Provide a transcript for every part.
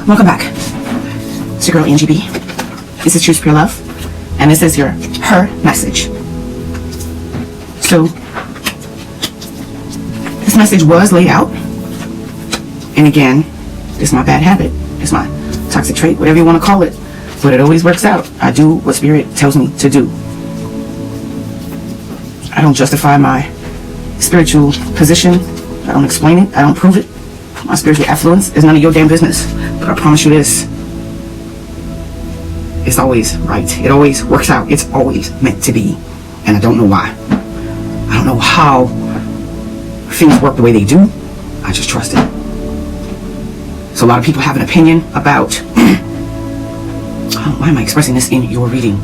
Welcome back. It's your girl Angie B. This is Choose Pure Love, and this is her message. So this message was laid out, and again, it's my bad habit, it's my toxic trait, whatever you want to call it, but it always works out. I do what Spirit tells me to do. I don't justify my spiritual position. I don't explain it. I don't prove it. My spiritual affluence is none of your damn business. But I promise you this. It's always right. It always works out. It's always meant to be. And I don't know why. I don't know how things work the way they do. I just trust it. So a lot of people have an opinion about why am I expressing this in your reading?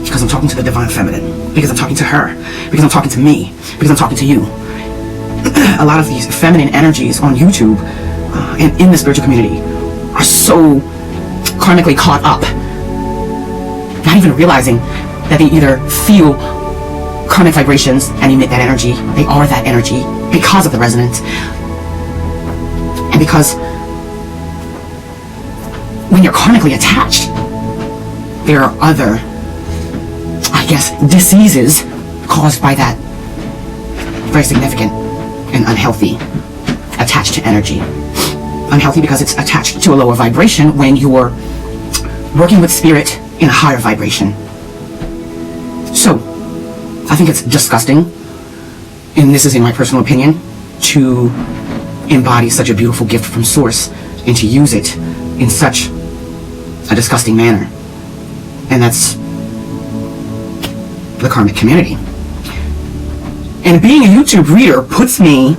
Because I'm talking to the divine feminine. Because I'm talking to her. Because I'm talking to me. Because I'm talking to you. A lot of these feminine energies on YouTube and in the spiritual community are so karmically caught up, not even realizing that they either feel karmic vibrations and emit that energy. They are that energy because of the resonance. And because when you're karmically attached, there are other, I guess, diseases caused by that very significant and unhealthy attached to energy. Unhealthy because it's attached to a lower vibration when you're working with spirit in a higher vibration. So I think it's disgusting, and this is in my personal opinion, to embody such a beautiful gift from source and to use it in such a disgusting manner. And that's the karmic community. And being a YouTube reader puts me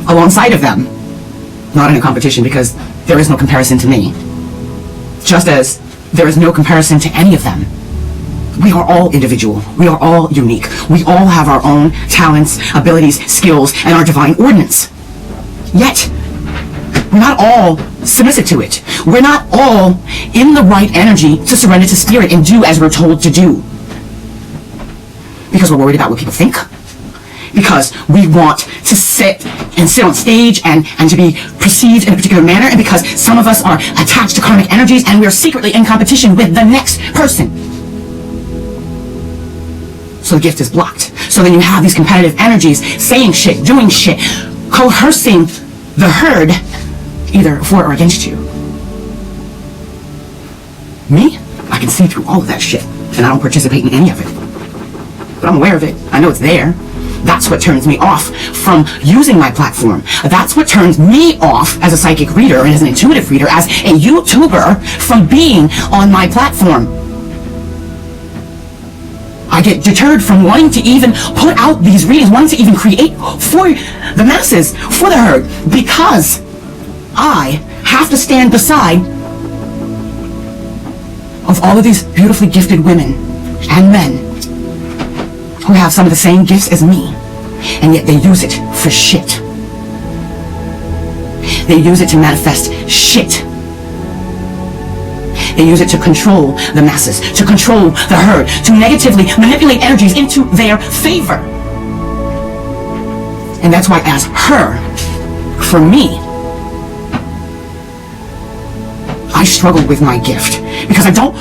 alongside of them. Not in a competition, because there is no comparison to me. Just as there is no comparison to any of them. We are all individual. We are all unique. We all have our own talents, abilities, skills, and our divine ordinance. Yet, we're not all submissive to it. We're not all in the right energy to surrender to spirit and do as we're told to do. Because we're worried about what people think. Because we want to sit on stage and to be perceived in a particular manner, and because some of us are attached to karmic energies and we're secretly in competition with the next person. So the gift is blocked. So then you have these competitive energies saying shit, doing shit, coercing the herd either for or against you. Me? I can see through all of that shit, and I don't participate in any of it. But I'm aware of it. I know it's there. That's what turns me off from using my platform. That's what turns me off as a psychic reader and as an intuitive reader, as a YouTuber, from being on my platform. I get deterred from wanting to even put out these readings, wanting to even create for the masses, for the herd, because I have to stand beside of all of these beautifully gifted women and men who have some of the same gifts as me, and yet they use it for shit. They use it to manifest shit. They use it to control the masses, to control the herd, to negatively manipulate energies into their favor. And that's why, as her, for me, I struggle with my gift, because I don't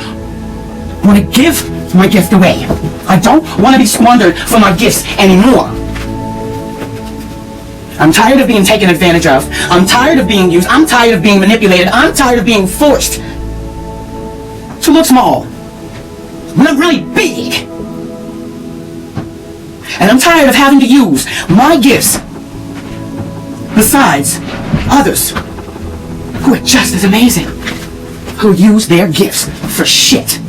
want to give my gift away. I don't want to be squandered for my gifts anymore. I'm tired of being taken advantage of. I'm tired of being used. I'm tired of being manipulated. I'm tired of being forced to look small when I'm really big. And I'm tired of having to use my gifts besides others who are just as amazing, who use their gifts for shit.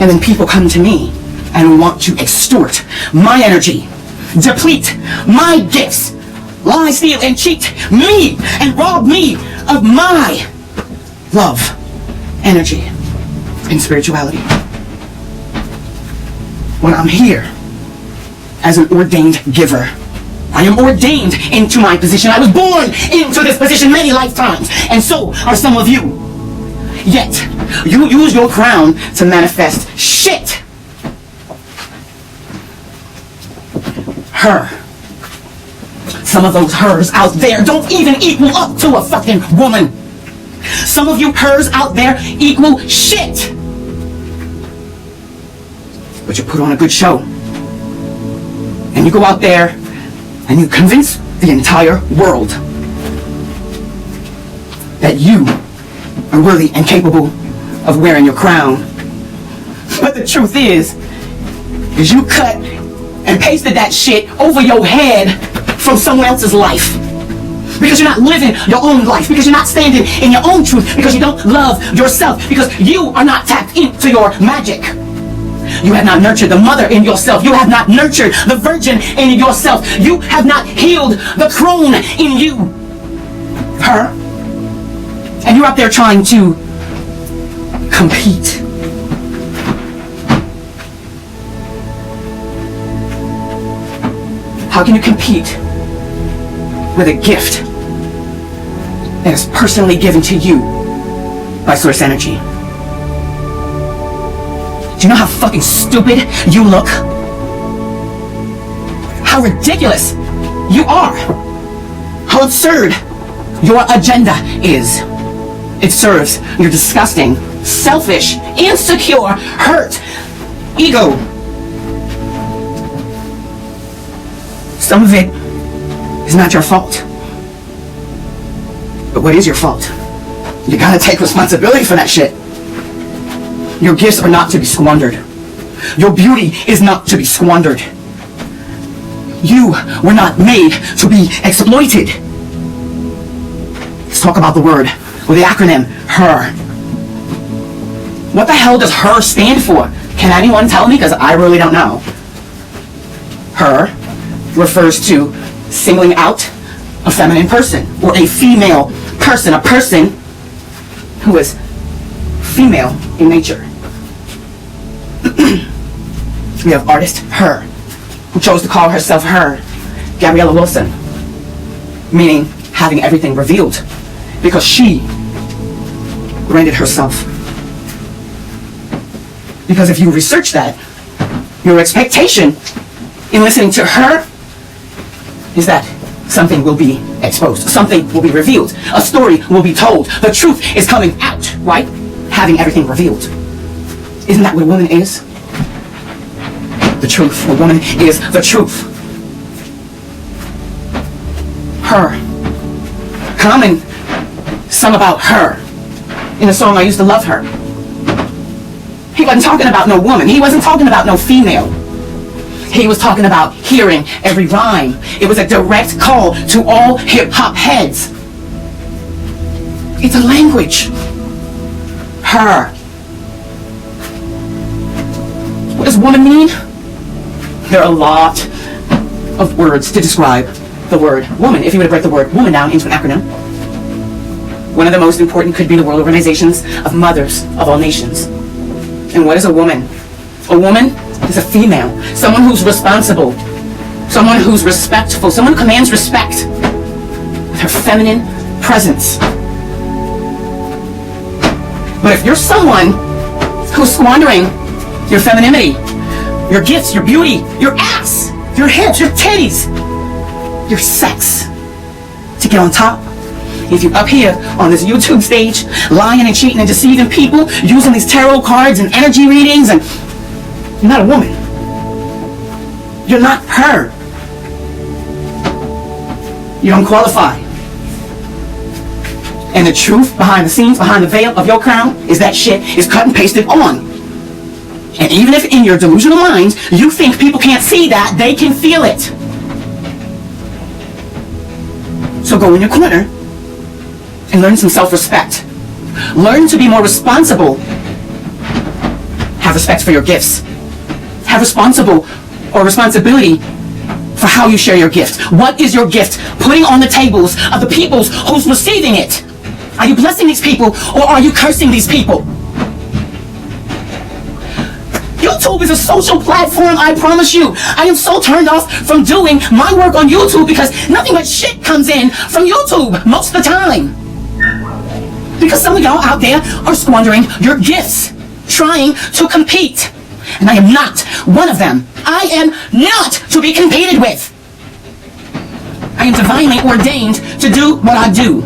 And then people come to me and want to extort my energy, deplete my gifts, lie, steal, and cheat me, and rob me of my love, energy, and spirituality. When I'm here as an ordained giver, I am ordained into my position. I was born into this position many lifetimes, and so are some of you. Yet, you use your crown to manifest shit. Her Some of those hers out there don't even equal up to a fucking woman. Some of you hers out there equal shit. But you put on a good show. And you go out there and you convince the entire world that you are worthy and capable of wearing your crown. But the truth is you cut and pasted that shit over your head from someone else's life. Because you're not living your own life. Because you're not standing in your own truth. Because you don't love yourself. Because you are not tapped into your magic. You have not nurtured the mother in yourself. You have not nurtured the virgin in yourself. You have not healed the crone in you. Her. And you're out there trying to compete. How can you compete with a gift that is personally given to you by Source Energy? Do you know how fucking stupid you look? How ridiculous you are? How absurd your agenda is? It serves your disgusting, selfish, insecure, hurt ego. Some of it is not your fault. But what is your fault? You gotta take responsibility for that shit. Your gifts are not to be squandered. Your beauty is not to be squandered. You were not made to be exploited. Let's talk about the word, or the acronym, HER. What the hell does HER stand for? Can anyone tell me? Because I really don't know. HER refers to singling out a feminine person, or a female person, a person who is female in nature. We have artist Her, who chose to call herself Her, Gabriella Wilson, meaning having everything revealed, because she rendered herself. Because if you research that, your expectation in listening to her is that something will be exposed, something will be revealed, a story will be told, the truth is coming out, right? Having everything revealed. Isn't that what a woman is? The truth. A woman is the truth. Her. Common sung about her in the song I Used to Love Her. He wasn't talking about no woman. He wasn't talking about no female. He was talking about hearing every rhyme. It was a direct call to all hip-hop heads. It's a language. Her. What does woman mean? There are a lot of words to describe the word woman. If you were to break the word woman down into an acronym, one of the most important could be the World Organizations of Mothers of All Nations. And what is a woman? A woman is a female, someone who's responsible, someone who's respectful, someone who commands respect with her feminine presence. But if you're someone who's squandering your femininity, your gifts, your beauty, your ass, your hips, your titties, your sex to get on top, if you're up here on this YouTube stage lying and cheating and deceiving people, using these tarot cards and energy readings, and you're not a woman. You're not her. You don't qualify. And the truth behind the scenes, behind the veil of your crown, is that shit is cut and pasted on. And even if in your delusional mind you think people can't see that, they can feel it. So go in your corner and learn some self-respect. Learn to be more responsible. Have respect for your gifts. Have responsibility for how you share your gift. What is your gift putting on the tables of the peoples who's receiving it? Are you blessing these people, or are you cursing these people? YouTube is a social platform, I promise you. I am so turned off from doing my work on YouTube because nothing but shit comes in from YouTube most of the time. Because some of y'all out there are squandering your gifts, trying to compete. And I am not one of them. I am not to be competed with. I am divinely ordained to do what I do.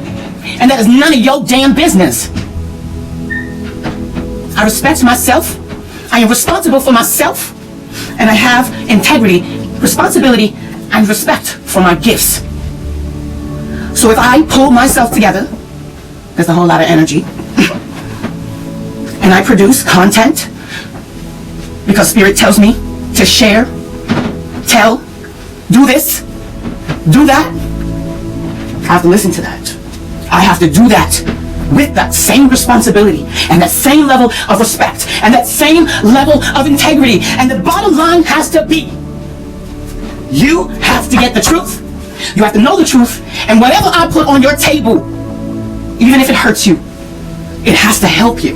And that is none of your damn business. I respect myself. I am responsible for myself. And I have integrity, responsibility, and respect for my gifts. So if I pull myself together, there's a whole lot of energy, and I produce content because Spirit tells me to share, tell, do this, do that, I have to listen to that. I have to do that with that same responsibility and that same level of respect and that same level of integrity. And the bottom line has to be, you have to get the truth. You have to know the truth. And whatever I put on your table, even if it hurts you, it has to help you.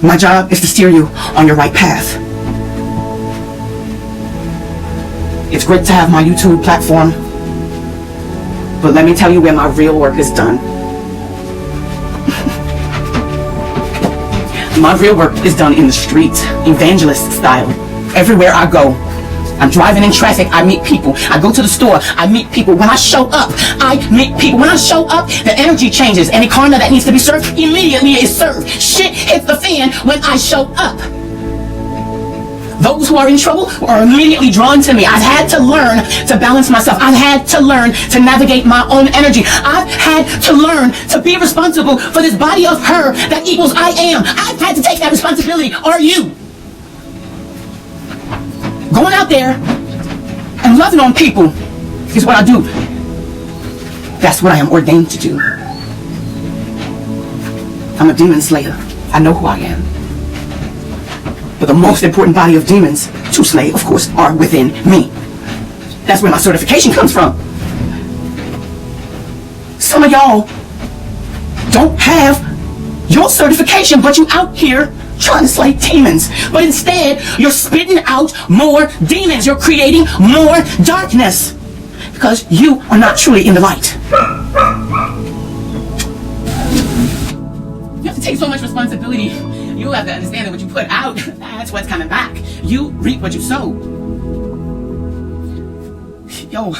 My job is to steer you on your right path. It's great to have my YouTube platform, but let me tell you where my real work is done. My real work is done in the street, evangelist style. Everywhere I go, I'm driving in traffic, I meet people. I go to the store, I meet people. When I show up, I meet people. When I show up, the energy changes. Any karma that needs to be served immediately is served. Shit hits the fan when I show up. Those who are in trouble are immediately drawn to me. I've had to learn to balance myself. I've had to learn to navigate my own energy. I've had to learn to be responsible for this body of her that equals I am. I've had to take that responsibility. Are you? Going out there and loving on people is what I do. That's what I am ordained to do. I'm a demon slayer. I know who I am. But the most important body of demons to slay, of course, are within me. That's where my certification comes from. Some of y'all don't have your certification, but you out here trying to slay demons. But instead, you're spitting out more demons. You're creating more darkness because you are not truly in the light. You have to take so much responsibility. You have to understand that what you put out, that's what's coming back. You reap what you sow. Yo,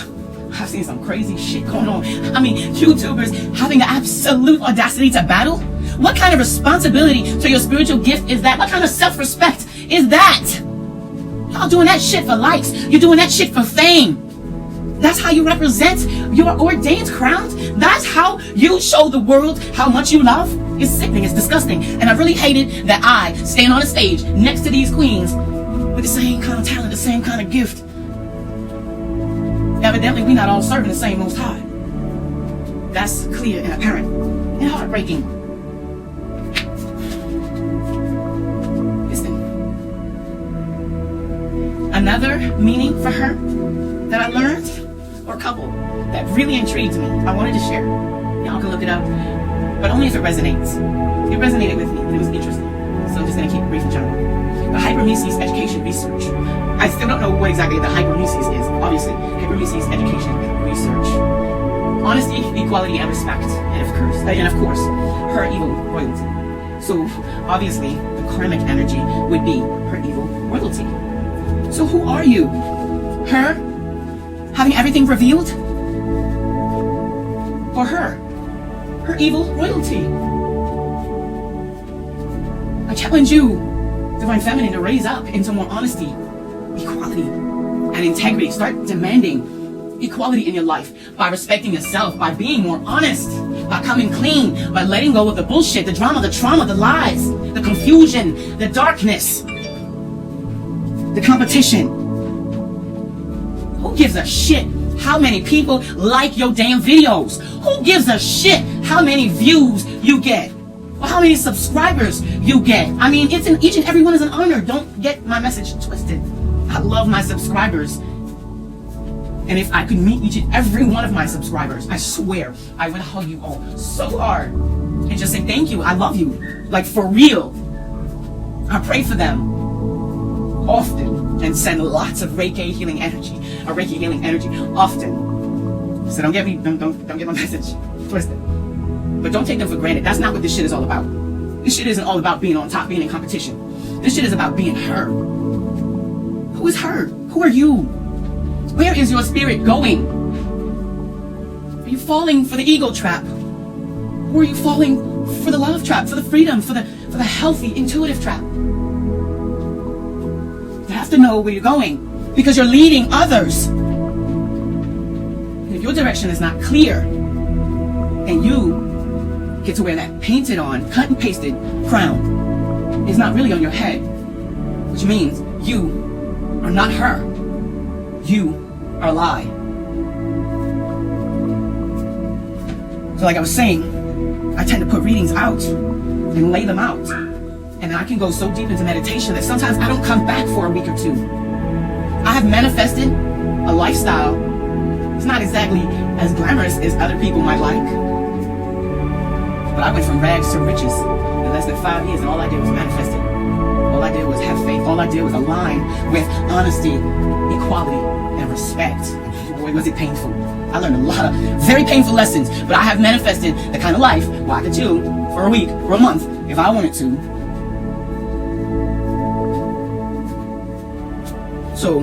I've seen some crazy shit going on. I mean, YouTubers having the absolute audacity to battle. What kind of responsibility to your spiritual gift is that? What kind of self-respect is that? Y'all doing that shit for likes. You're doing that shit for fame. That's how you represent your ordained crown. That's how you show the world how much you love. It's sickening. It's disgusting. And I really hated that I stand on a stage next to these queens with the same kind of talent, the same kind of gift. Evidently, we're not all serving the same Most High. That's clear and apparent and heartbreaking. Listen. Another meaning for her that I learned, or a couple, that really intrigued me, I wanted to share. Y'all can look it up, but only if it resonates. It resonated with me, and it was interesting. So I'm just going to keep it brief and general. The hypermesis education research. I still don't know what exactly the hypermesis is. Obviously, hypermesis education research. Honesty, equality, and respect, and of course, her evil royalty. So obviously, the karmic energy would be her evil royalty. So who are you? Her having everything revealed? Or her evil royalty? I challenge you, Divine Feminine, to raise up into more honesty, equality, and integrity. Start demanding equality in your life by respecting yourself, by being more honest, by coming clean, by letting go of the bullshit, the drama, the trauma, the lies, the confusion, the darkness, the competition. Who gives a shit how many people like your damn videos? Who gives a shit how many views you get? Or how many subscribers you get? I mean, each and every one is an honor. Don't get my message twisted. I love my subscribers. And if I could meet each and every one of my subscribers, I swear I would hug you all so hard and just say thank you. I love you. Like, for real. I pray for them often and send lots of Reiki healing energy. Often. So don't get my message twisted. But don't take them for granted. That's not what this shit is all about. This shit isn't all about being on top, being in competition. This shit is about being her. Who is her? Who are you? Where is your spirit going? Are you falling for the ego trap? Or are you falling for the love trap, for the freedom, for the healthy, intuitive trap? You have to know where you're going, because you're leading others. And if your direction is not clear, and you get to wear that painted on, cut and pasted crown, it's not really on your head, which means you are not her. You are a lie. So like I was saying, I tend to put readings out and lay them out. And then I can go so deep into meditation that sometimes I don't come back for a week or two. I have manifested a lifestyle. It's not exactly as glamorous as other people might like. But I went from rags to riches in less than 5 years, and all I did was manifest it. All I did was have faith. All I did was align with honesty, equality, and respect. Boy, was it painful. I learned a lot of very painful lessons, but I have manifested the kind of life where I could chill for a week or a month if I wanted to. So,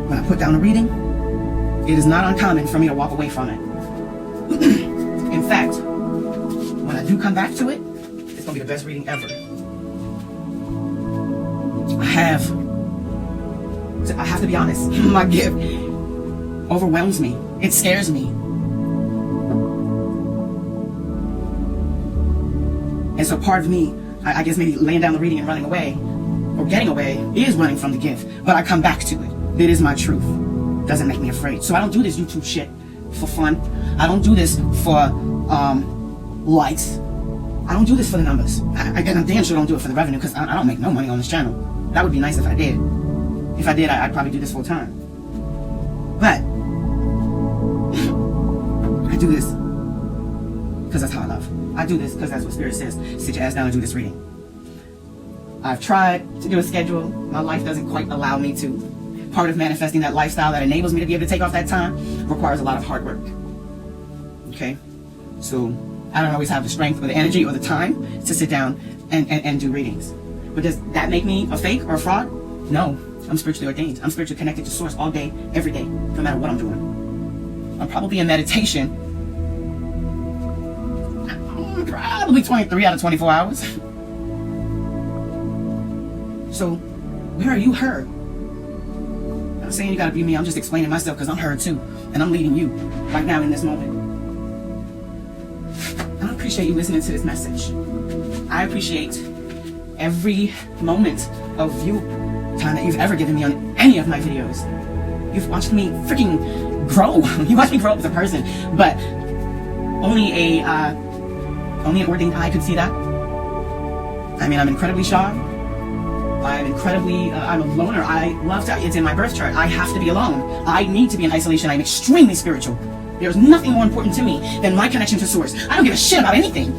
when I put down a reading, it is not uncommon for me to walk away from it. In fact, when I do come back to it, it's going to be the best reading ever. I have to be honest, my gift overwhelms me. It scares me. And so part of me, I guess maybe laying down the reading and running away, or getting away, is running from the gift. But I come back to it. It is my truth. Doesn't make me afraid. So I don't do this YouTube shit for fun. I don't do this for likes. I don't do this for the numbers. I damn sure don't do it for the revenue, because I don't make no money on this channel. That would be nice if I did. If I did, I'd probably do this full time. But I do this because that's how I love. I do this because that's what Spirit says. Sit your ass down and do this reading. I've tried to do a schedule. My life doesn't quite allow me to. Part of manifesting that lifestyle that enables me to be able to take off that time requires a lot of hard work. Okay? So I don't always have the strength or the energy or the time to sit down and do readings. But does that make me a fake or a fraud? No. I'm spiritually ordained. I'm spiritually connected to Source all day, every day, no matter what I'm doing. I'm probably in meditation probably 23 out of 24 hours. So, where are you her? I'm not saying you gotta be me, I'm just explaining myself because I'm her too. And I'm leading you right now in this moment. I appreciate you listening to this message. I appreciate every moment of time that you've ever given me on any of my videos. You've watched me freaking grow. You watched me grow up as a person, but only an ordained eye could see that. I mean, I'm incredibly shy. I'm a loner. It's in my birth chart. I have to be alone. I need to be in isolation. I'm extremely spiritual. There's nothing more important to me than my connection to Source. I don't give a shit about anything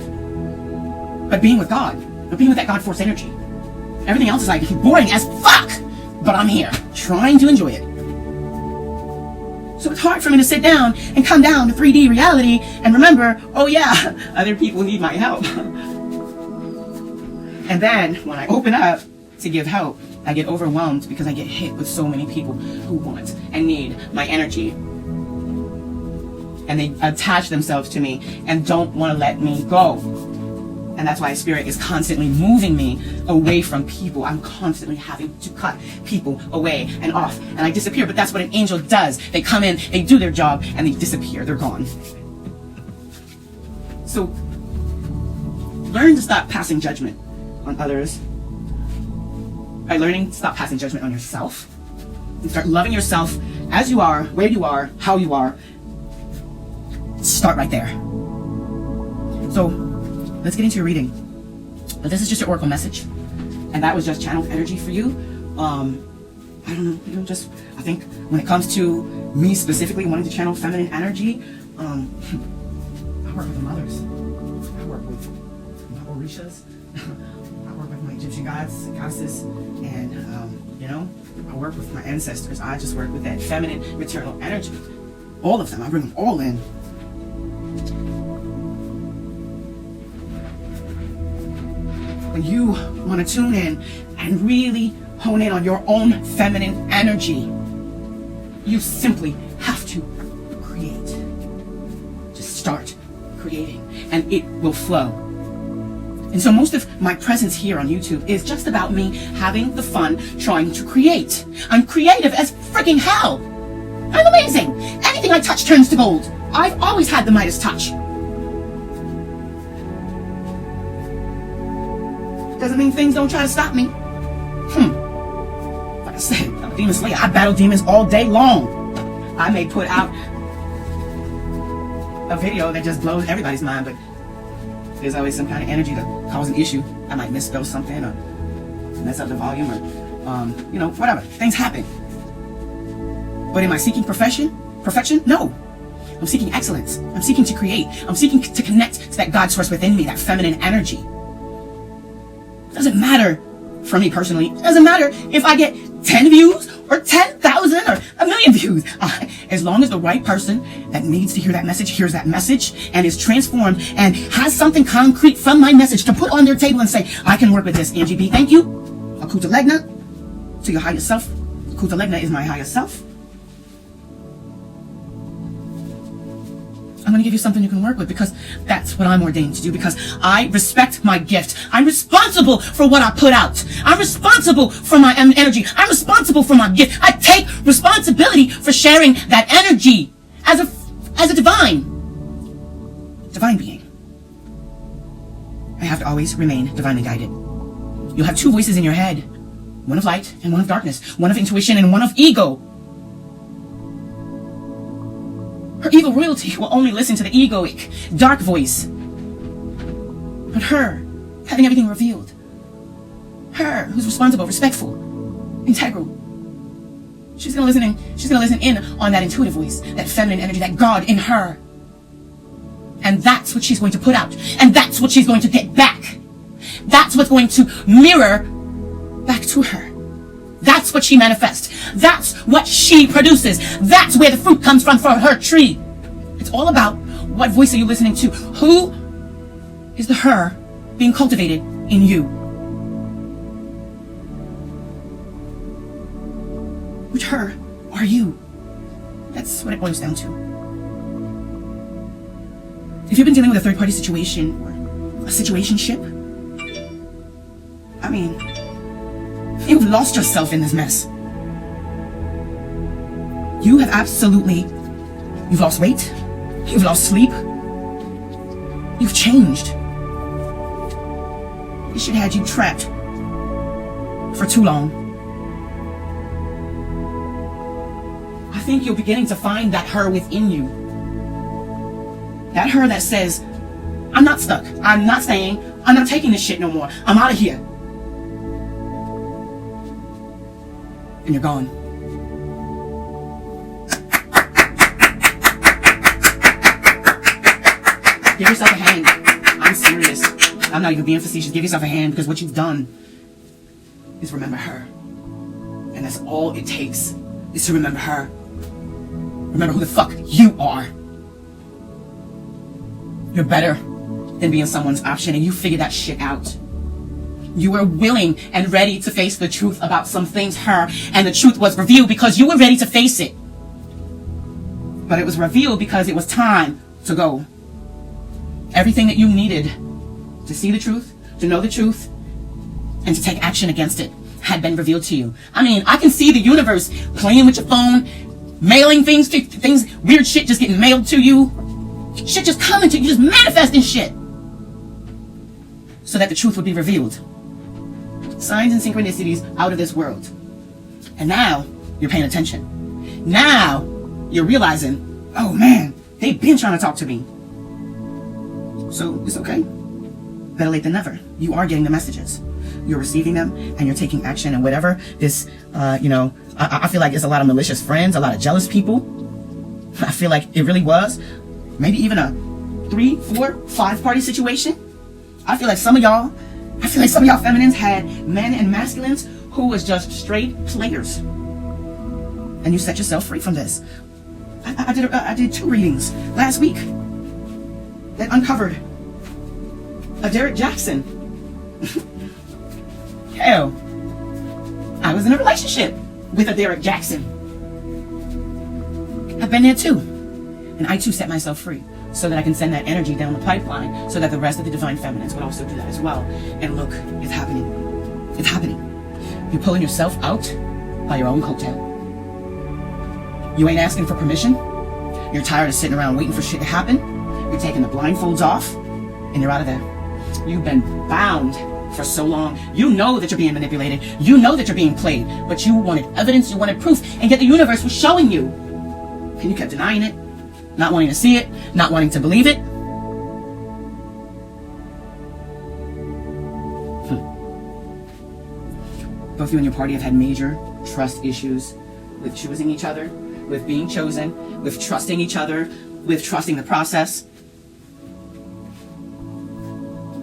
but being with God, but being with that God Force energy. Everything else is like boring as fuck, but I'm here trying to enjoy it. So it's hard for me to sit down and come down to 3D reality and remember, oh yeah, other people need my help. And then when I open up to give help, I get overwhelmed because I get hit with so many people who want and need my energy. And they attach themselves to me and don't want to let me go. And that's why Spirit is constantly moving me away from people. I'm constantly having to cut people away and off. And I disappear, but that's what an angel does. They come in, they do their job, and they disappear. They're gone. So, learn to stop passing judgment on others by learning to stop passing judgment on yourself. And start loving yourself as you are, where you are, how you are. Start right there. So, let's get into your reading. But this is just your oracle message, and that was just channeled energy for you. I don't know, I think when it comes to me specifically wanting to channel feminine energy, I work with the mothers. I work with my Orishas. I work with my Egyptian gods and goddesses, and I work with my ancestors. I just work with that feminine maternal energy. All of them. I bring them all in. When you want to tune in and really hone in on your own feminine energy. You simply have to create. Just start creating, and it will flow. And so most of my presence here on YouTube is just about me having the fun trying to create. I'm creative as freaking hell. I'm amazing. Anything I touch turns to gold. I've always had the Midas touch. Doesn't mean things don't try to stop me. Like I said, I'm a demon slayer. I battle demons all day long. I may put out a video that just blows everybody's mind, but there's always some kind of energy to cause an issue. I might misspell something or mess up the volume or, whatever. Things happen. But am I seeking perfection? No. I'm seeking excellence. I'm seeking to create. I'm seeking to connect to that God source within me, that feminine energy. It doesn't matter for me personally. It doesn't matter if I get 10 views or 10,000 or a million views. As long as the right person that needs to hear that message hears that message and is transformed and has something concrete from my message to put on their table and say, I can work with this, Angie B. Thank you. Akuta Legna, to your higher self. Akuta Legna is my higher self. I'm going to give you something you can work with because that's what I'm ordained to do, because I respect my gift. I'm responsible for what I put out. I'm responsible for my energy. I'm responsible for my gift. I take responsibility for sharing that energy as a divine being. I have to always remain divinely guided. You'll have two voices in your head, one of light and one of darkness, one of intuition and one of ego. Her evil royalty will only listen to the egoic, dark voice. But her, having everything revealed, her who's responsible, respectful, integral, she's gonna listen in on that intuitive voice, that feminine energy, that God in her. And that's what she's going to put out. And that's what she's going to get back. That's what's going to mirror back to her. That's what she manifests. That's what she produces. That's where the fruit comes from for her tree. It's all about what voice are you listening to? Who is the her being cultivated in you? Which her are you? That's what it boils down to. If you've been dealing with a third-party situation or a situationship, you've lost yourself in this mess. You've lost weight. You've lost sleep. You've changed. This shit had you trapped for too long. I think you're beginning to find that her within you. That her that says, I'm not stuck. I'm not staying. I'm not taking this shit no more. I'm out of here. And you're gone. Give yourself a hand. I'm serious. I'm not even being facetious. Give yourself a hand, because what you've done is remember her. And that's all it takes, is to remember her. Remember who the fuck you are. You're better than being someone's option, and you figure that shit out. You were willing and ready to face the truth about some things, her, and the truth was revealed because you were ready to face it. But it was revealed because it was time to go. Everything that you needed to see the truth, to know the truth, and to take action against it had been revealed to you. I can see the universe playing with your phone, mailing things, weird shit just getting mailed to you. Shit just coming to you, just manifesting shit. So that the truth would be revealed. Signs and synchronicities out of this world. And now you're paying attention. Now you're realizing, oh man, they've been trying to talk to me. So it's okay. Better late than never. You are getting the messages. You're receiving them and you're taking action, and whatever this, I feel like it's a lot of malicious friends, a lot of jealous people. I feel like it really was. Maybe even a 3, 4, 5 party situation. I feel like some of y'all feminines had men and masculines who was just straight players. And you set yourself free from this. I did 2 readings last week that uncovered a Derek Jackson. Hell, I was in a relationship with a Derek Jackson. I've been there too. And I too set myself free so that I can send that energy down the pipeline so that the rest of the divine feminines would also do that as well. And look, it's happening. It's happening. You're pulling yourself out by your own coattail. You ain't asking for permission. You're tired of sitting around waiting for shit to happen. You're taking the blindfolds off and you're out of there. You've been bound for so long. You know that you're being manipulated. You know that you're being played, but you wanted evidence, you wanted proof, and yet the universe was showing you. And you kept denying it, not wanting to see it, not wanting to believe it. Both you and your party have had major trust issues with choosing each other, with being chosen, with trusting each other, with trusting the process.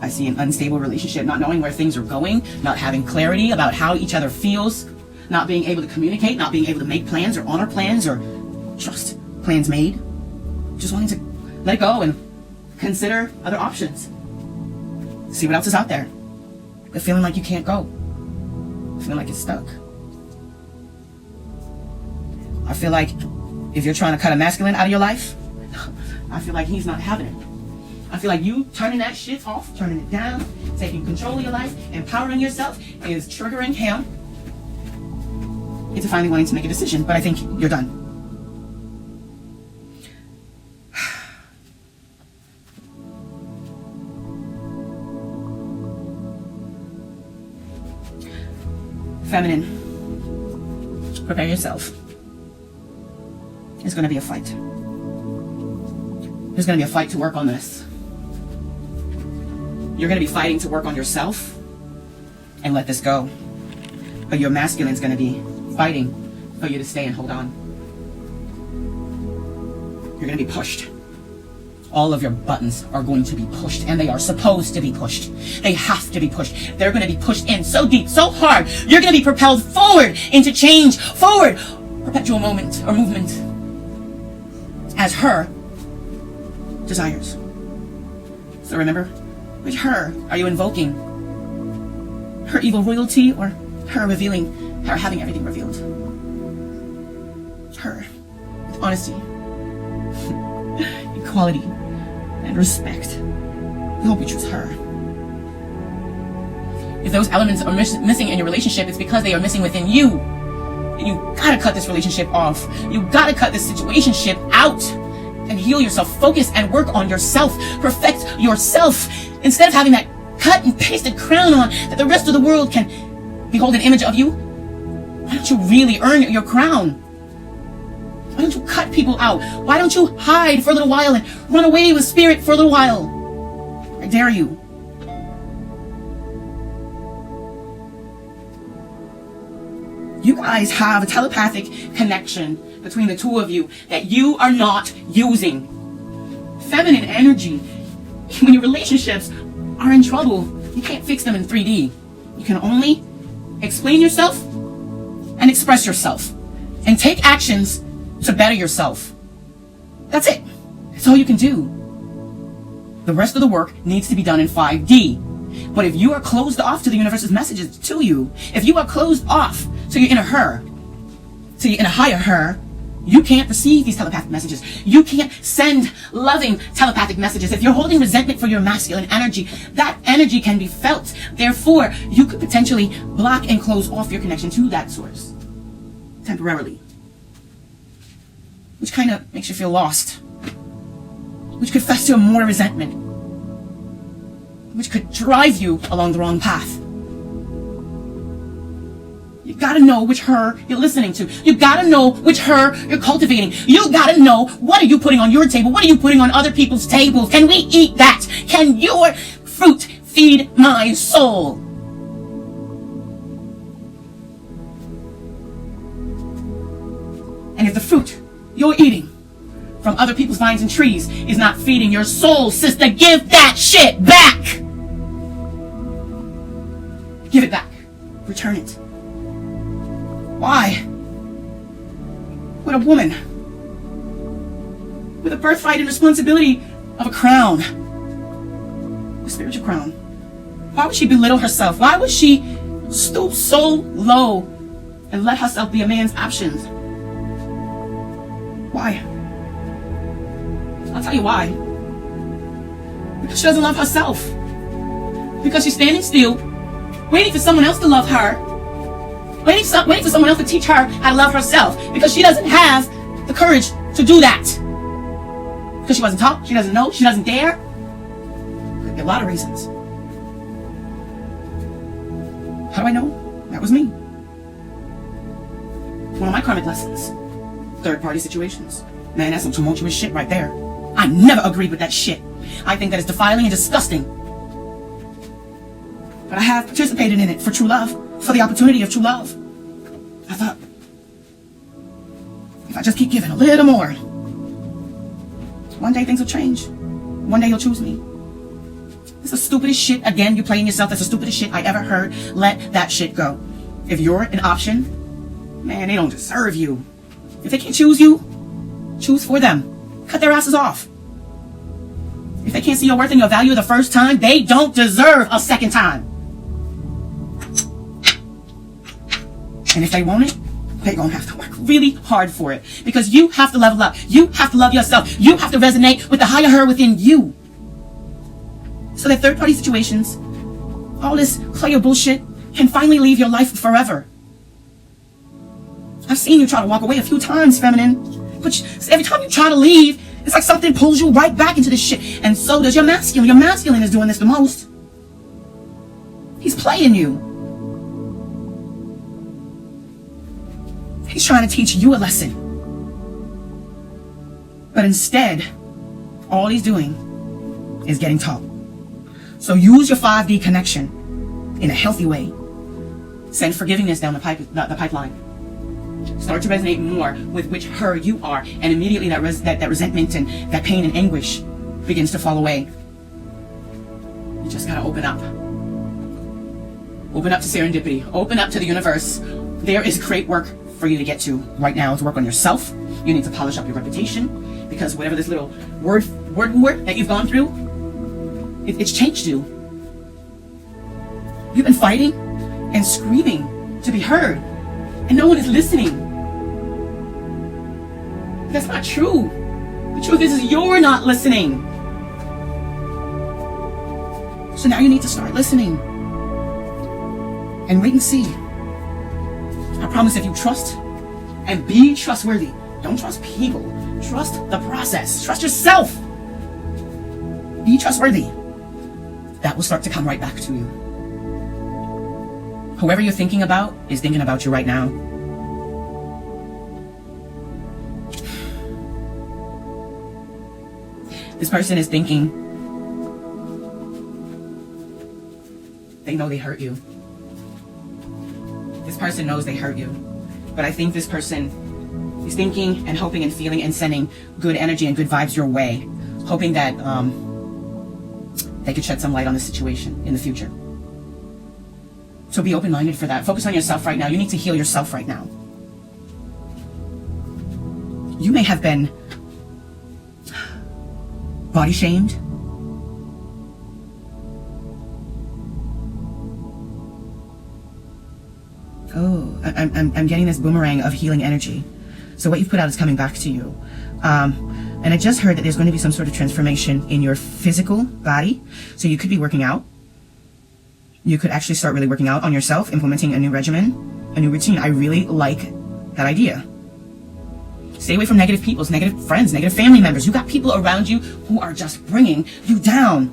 I see an unstable relationship, not knowing where things are going, not having clarity about how each other feels, not being able to communicate, not being able to make plans or honor plans or trust plans made. Just wanting to let go and consider other options. See what else is out there. But feeling like you can't go. Feeling like it's stuck. I feel like if you're trying to cut a masculine out of your life, I feel like he's not having it. I feel like you turning that shit off, turning it down, taking control of your life, empowering yourself is triggering him into finally wanting to make a decision. But I think you're done. Feminine, prepare yourself. It's going to be a fight. There's going to be a fight to work on this. You're going to be fighting to work on yourself and let this go. But your masculine's going to be fighting for you to stay and hold on. You're going to be pushed. All of your buttons are going to be pushed, and they are supposed to be pushed. They have to be pushed. They're going to be pushed in so deep, so hard. You're going to be propelled forward into change, forward, perpetual moment or movement as her desires. So remember, which her are you invoking? Her evil royalty or her revealing, her having everything revealed? Her with honesty, equality, and respect. I hope you choose her. If those elements are missing in your relationship, it's because they are missing within you. And you gotta cut this relationship off. You gotta cut this situationship out and heal yourself. Focus and work on yourself. Perfect yourself. Instead of having that cut and pasted crown on that the rest of the world can behold an image of you, why don't you really earn your crown? Why don't you cut people out? Why don't you hide for a little while and run away with spirit for a little while? I dare you. You guys have a telepathic connection between the two of you that you are not using. Feminine energy, when your relationships are in trouble, you can't fix them in 3D. You can only explain yourself and express yourself and take actions to better yourself. That's it. That's all you can do. The rest of the work needs to be done in 5D. But if you are closed off to the universe's messages to you, if you are closed off to your inner her, to your inner higher her, you can't receive these telepathic messages. You can't send loving telepathic messages. If you're holding resentment for your masculine energy, that energy can be felt. Therefore, you could potentially block and close off your connection to that source temporarily, which kind of makes you feel lost, which could fester more resentment, which could drive you along the wrong path. You gotta know which her you're listening to. You gotta know which her you're cultivating. You gotta know, what are you putting on your table? What are you putting on other people's tables? Can we eat that? Can your fruit feed my soul? And if the fruit you're eating from other people's vines and trees is not feeding your soul, sister, give that shit back. Give it back. Return it. Why? With a woman, with a birthright and responsibility of a crown, a spiritual crown, why would she belittle herself? Why would she stoop so low and let herself be a man's options. Why? I'll tell you why. Because she doesn't love herself. Because she's standing still, waiting for someone else to love her. Waiting for someone else to teach her how to love herself. Because she doesn't have the courage to do that. Because she wasn't taught, she doesn't know, she doesn't dare. Could be a lot of reasons. How do I know? That was me. One of my karmic lessons. Third-party situations. Man, that's some tumultuous shit right there. I never agreed with that shit. I think that is defiling and disgusting. But I have participated in it for true love, for the opportunity of true love. I thought, if I just keep giving a little more, one day things will change. One day you'll choose me. It's the stupidest shit. Again, you're playing yourself. That's the stupidest shit I ever heard. Let that shit go. If you're an option, man, they don't deserve you. If they can't choose you, choose for them. Cut their asses off. If they can't see your worth and your value the first time, they don't deserve a second time. And if they want it, they're going to have to work really hard for it. Because you have to level up. You have to love yourself. You have to resonate with the higher her within you. So that third-party situations, all this player bullshit, can finally leave your life forever. I've seen you try to walk away a few times, feminine. But every time you try to leave, it's like something pulls you right back into this shit. And so does your masculine. Your masculine is doing this the most. He's playing you. He's trying to teach you a lesson. But instead, all he's doing is getting taught. So use your 5D connection in a healthy way. Send forgiveness down the pipeline. Start to resonate more with which her you are, and immediately that resentment and that pain and anguish begins to fall away. You just gotta open up. Open up to serendipity. Open up to the universe. There is great work for you to get to right now, to work on yourself. You need to polish up your reputation, because whatever this little word that you've gone through, it's changed you. You've been fighting and screaming to be heard, and no one is listening. That's not true. The truth is you're not listening. So now you need to start listening. And wait and see. I promise if you trust and be trustworthy, don't trust people, trust the process, trust yourself. Be trustworthy. That will start to come right back to you. Whoever you're thinking about is thinking about you right now. This person is thinking, they know they hurt you. This person knows they hurt you. But I think this person is thinking and hoping and feeling and sending good energy and good vibes your way, hoping that they could shed some light on the situation in the future. So be open-minded for that. Focus on yourself right now. You need to heal yourself right now. You may have been body shamed. Oh, I'm getting this boomerang of healing energy. So what you've put out is coming back to you. And I just heard that there's going to be some sort of transformation in your physical body. So you could be working out. You could actually start really working out on yourself, implementing a new regimen, a new routine. I really like that idea. Stay away from negative people, negative friends, negative family members. You got people around you who are just bringing you down.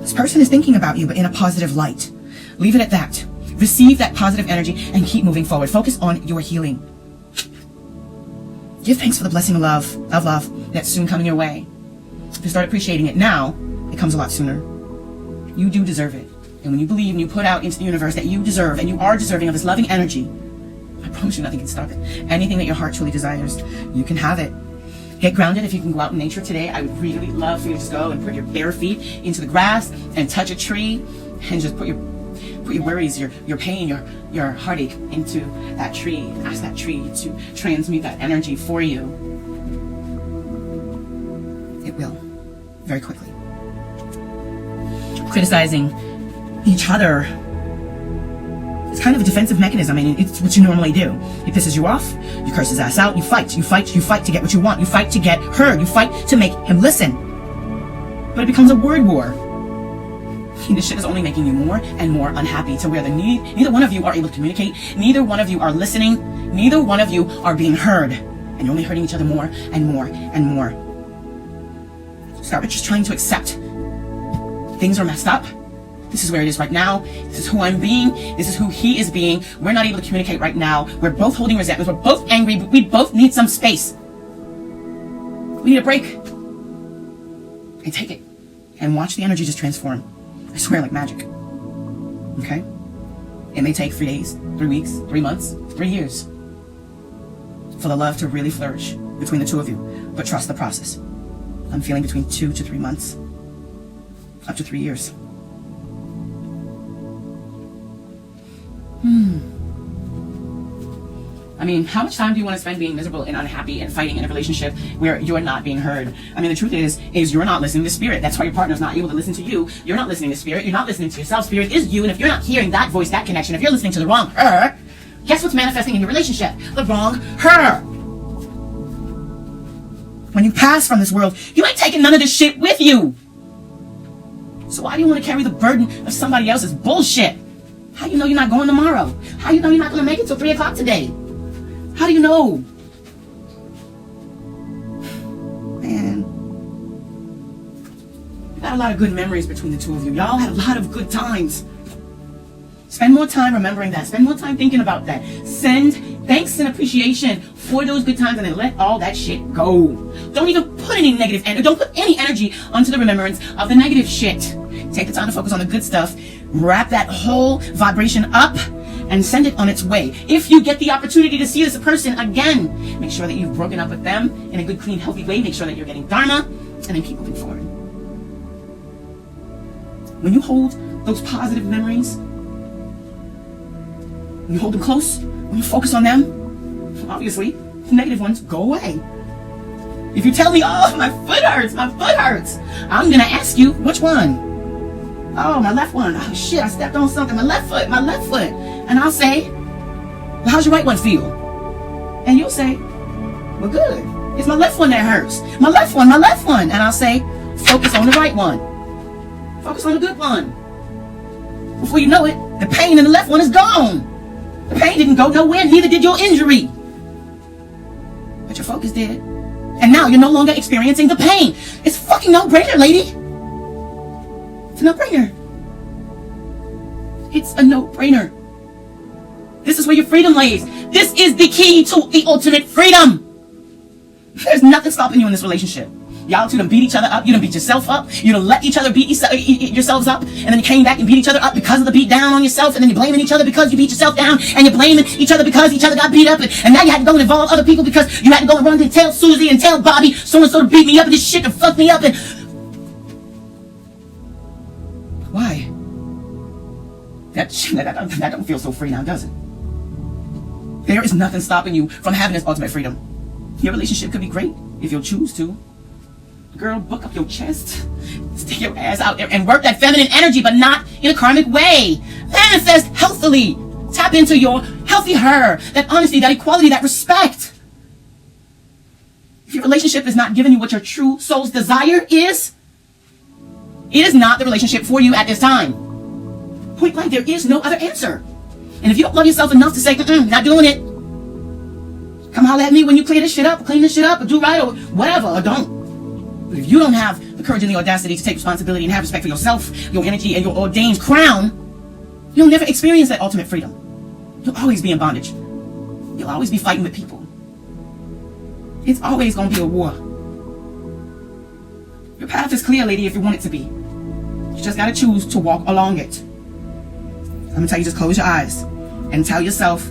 This person is thinking about you, but in a positive light. Leave it at that. Receive that positive energy and keep moving forward. Focus on your healing. Give thanks for the blessing of love that's soon coming your way. If you start appreciating it now, it comes a lot sooner. You do deserve it. And when you believe and you put out into the universe that you deserve and you are deserving of this loving energy, I promise you nothing can stop it. Anything that your heart truly desires, you can have it. Get grounded. If you can go out in nature today, I would really love for you to just go and put your bare feet into the grass and touch a tree and just put your worries, your pain, your heartache into that tree. Ask that tree to transmute that energy for you. It will, very quickly. Criticizing each other It's kind of a defensive mechanism. I mean, it's what you normally do. He pisses you off, you curse his ass out, you fight to get what you want, you fight to get heard, you fight to make him listen. But it becomes a word war. This shit is only making you more and more unhappy, to where neither one of you are able to communicate, neither one of you are listening, neither one of you are being heard, and you're only hurting each other more and more and more. Start with just trying to accept things are messed up. This is where it is right now. This is who I'm being. This is who he is being. We're not able to communicate right now. We're both holding resentment. We're both angry. We both need some space. We need a break. And take it. And watch the energy just transform. I swear, like magic. Okay? It may take 3 days, 3 weeks, 3 months, 3 years for the love to really flourish between the two of you. But trust the process. I'm feeling between 2 to 3 months, up to 3 years. I mean, how much time do you want to spend being miserable and unhappy and fighting in a relationship where you're not being heard? I mean, the truth is you're not listening to spirit. That's why your partner's not able to listen to you. You're not listening to spirit. You're not listening to yourself. Spirit is you. And if you're not hearing that voice, that connection, if you're listening to the wrong her, guess what's manifesting in your relationship? The wrong her. When you pass from this world, you ain't taking none of this shit with you. So why do you want to carry the burden of somebody else's bullshit? How do you know you're not going tomorrow? How do you know you're not going to make it till 3 o'clock today? How do you know? Man. You got a lot of good memories between the two of you. Y'all had a lot of good times. Spend more time remembering that. Spend more time thinking about that. Send thanks and appreciation for those good times, and then let all that shit go. Don't even put any negative energy. Don't put any energy onto the remembrance of the negative shit. Take the time to focus on the good stuff. Wrap that whole vibration up and send it on its way. If you get the opportunity to see this person again, make sure that you've broken up with them in a good, clean, healthy way. Make sure that you're getting dharma, and then keep moving forward. When you hold those positive memories, when you hold them close, when you focus on them, obviously, the negative ones go away. If you tell me, oh, my foot hurts, I'm gonna ask you, which one? Oh, my left one. Oh shit, I stepped on something. My left foot. And I'll say, well, how's your right one feel? And you'll say, well, good. It's my left one that hurts. My left one. And I'll say, focus on the right one. Focus on the good one. Before you know it, the pain in the left one is gone. The pain didn't go nowhere, neither did your injury. But your focus did. And now you're no longer experiencing the pain. It's fucking no-brainer, lady. It's a no-brainer. It's a no-brainer. This is where your freedom lays. This is the key to the ultimate freedom. There's nothing stopping you in this relationship. Y'all two done beat each other up. You done beat yourself up. You done let each other beat yourselves up. And then you came back and beat each other up because of the beat down on yourself. And then you're blaming each other because you beat yourself down. And you're blaming each other because each other got beat up. And now you had to go and involve other people because you had to go and run and tell Susie and tell Bobby so-and-so to beat me up and this shit and fuck me up. And why? That don't feel so free now, does it? There is nothing stopping you from having this ultimate freedom. Your relationship could be great if you'll choose to. Girl, book up your chest, stick your ass out there and work that feminine energy, but not in a karmic way. Manifest healthily. Tap into your healthy her, that honesty, that equality, that respect. If your relationship is not giving you what your true soul's desire is, it is not the relationship for you at this time. Point blank, there is no other answer. And if you don't love yourself enough to say, not doing it, come holler at me when you clean this shit up, or do right, or whatever, or don't. But if you don't have the courage and the audacity to take responsibility and have respect for yourself, your energy, and your ordained crown, you'll never experience that ultimate freedom. You'll always be in bondage. You'll always be fighting with people. It's always going to be a war. Your path is clear, lady, if you want it to be. You just got to choose to walk along it. I'm going to tell you, just close your eyes and tell yourself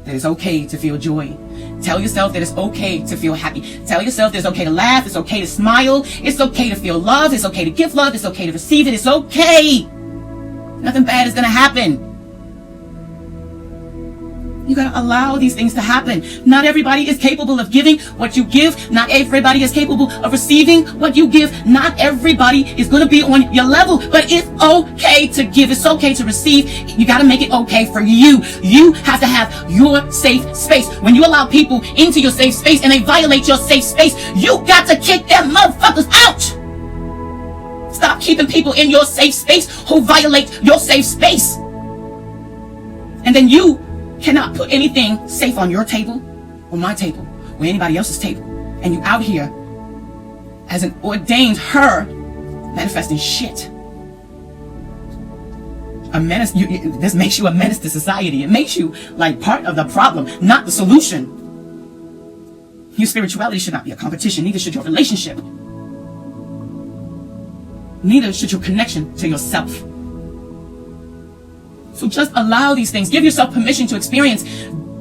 that it's okay to feel joy. Tell yourself that it's okay to feel happy. Tell yourself that it's okay to laugh. It's okay to smile. It's okay to feel love. It's okay to give love. It's okay to receive it. It's okay. Nothing bad is going to happen. You gotta allow these things to happen. Not everybody is capable of giving what you give. Not everybody is capable of receiving what you give. Not everybody is gonna be on your level, but it's okay to give. It's okay to receive. You gotta make it okay for you. You have to have your safe space. When you allow people into your safe space and they violate your safe space, you got to kick them motherfuckers out. Stop keeping people in your safe space who violate your safe space. And then you cannot put anything safe on your table or my table or anybody else's table. And you out here as an ordained her manifesting shit. A menace. This makes you a menace to society. It makes you like part of the problem, not the solution. Your spirituality should not be a competition. Neither should your relationship. Neither should your connection to yourself. So just allow these things. Give yourself permission to experience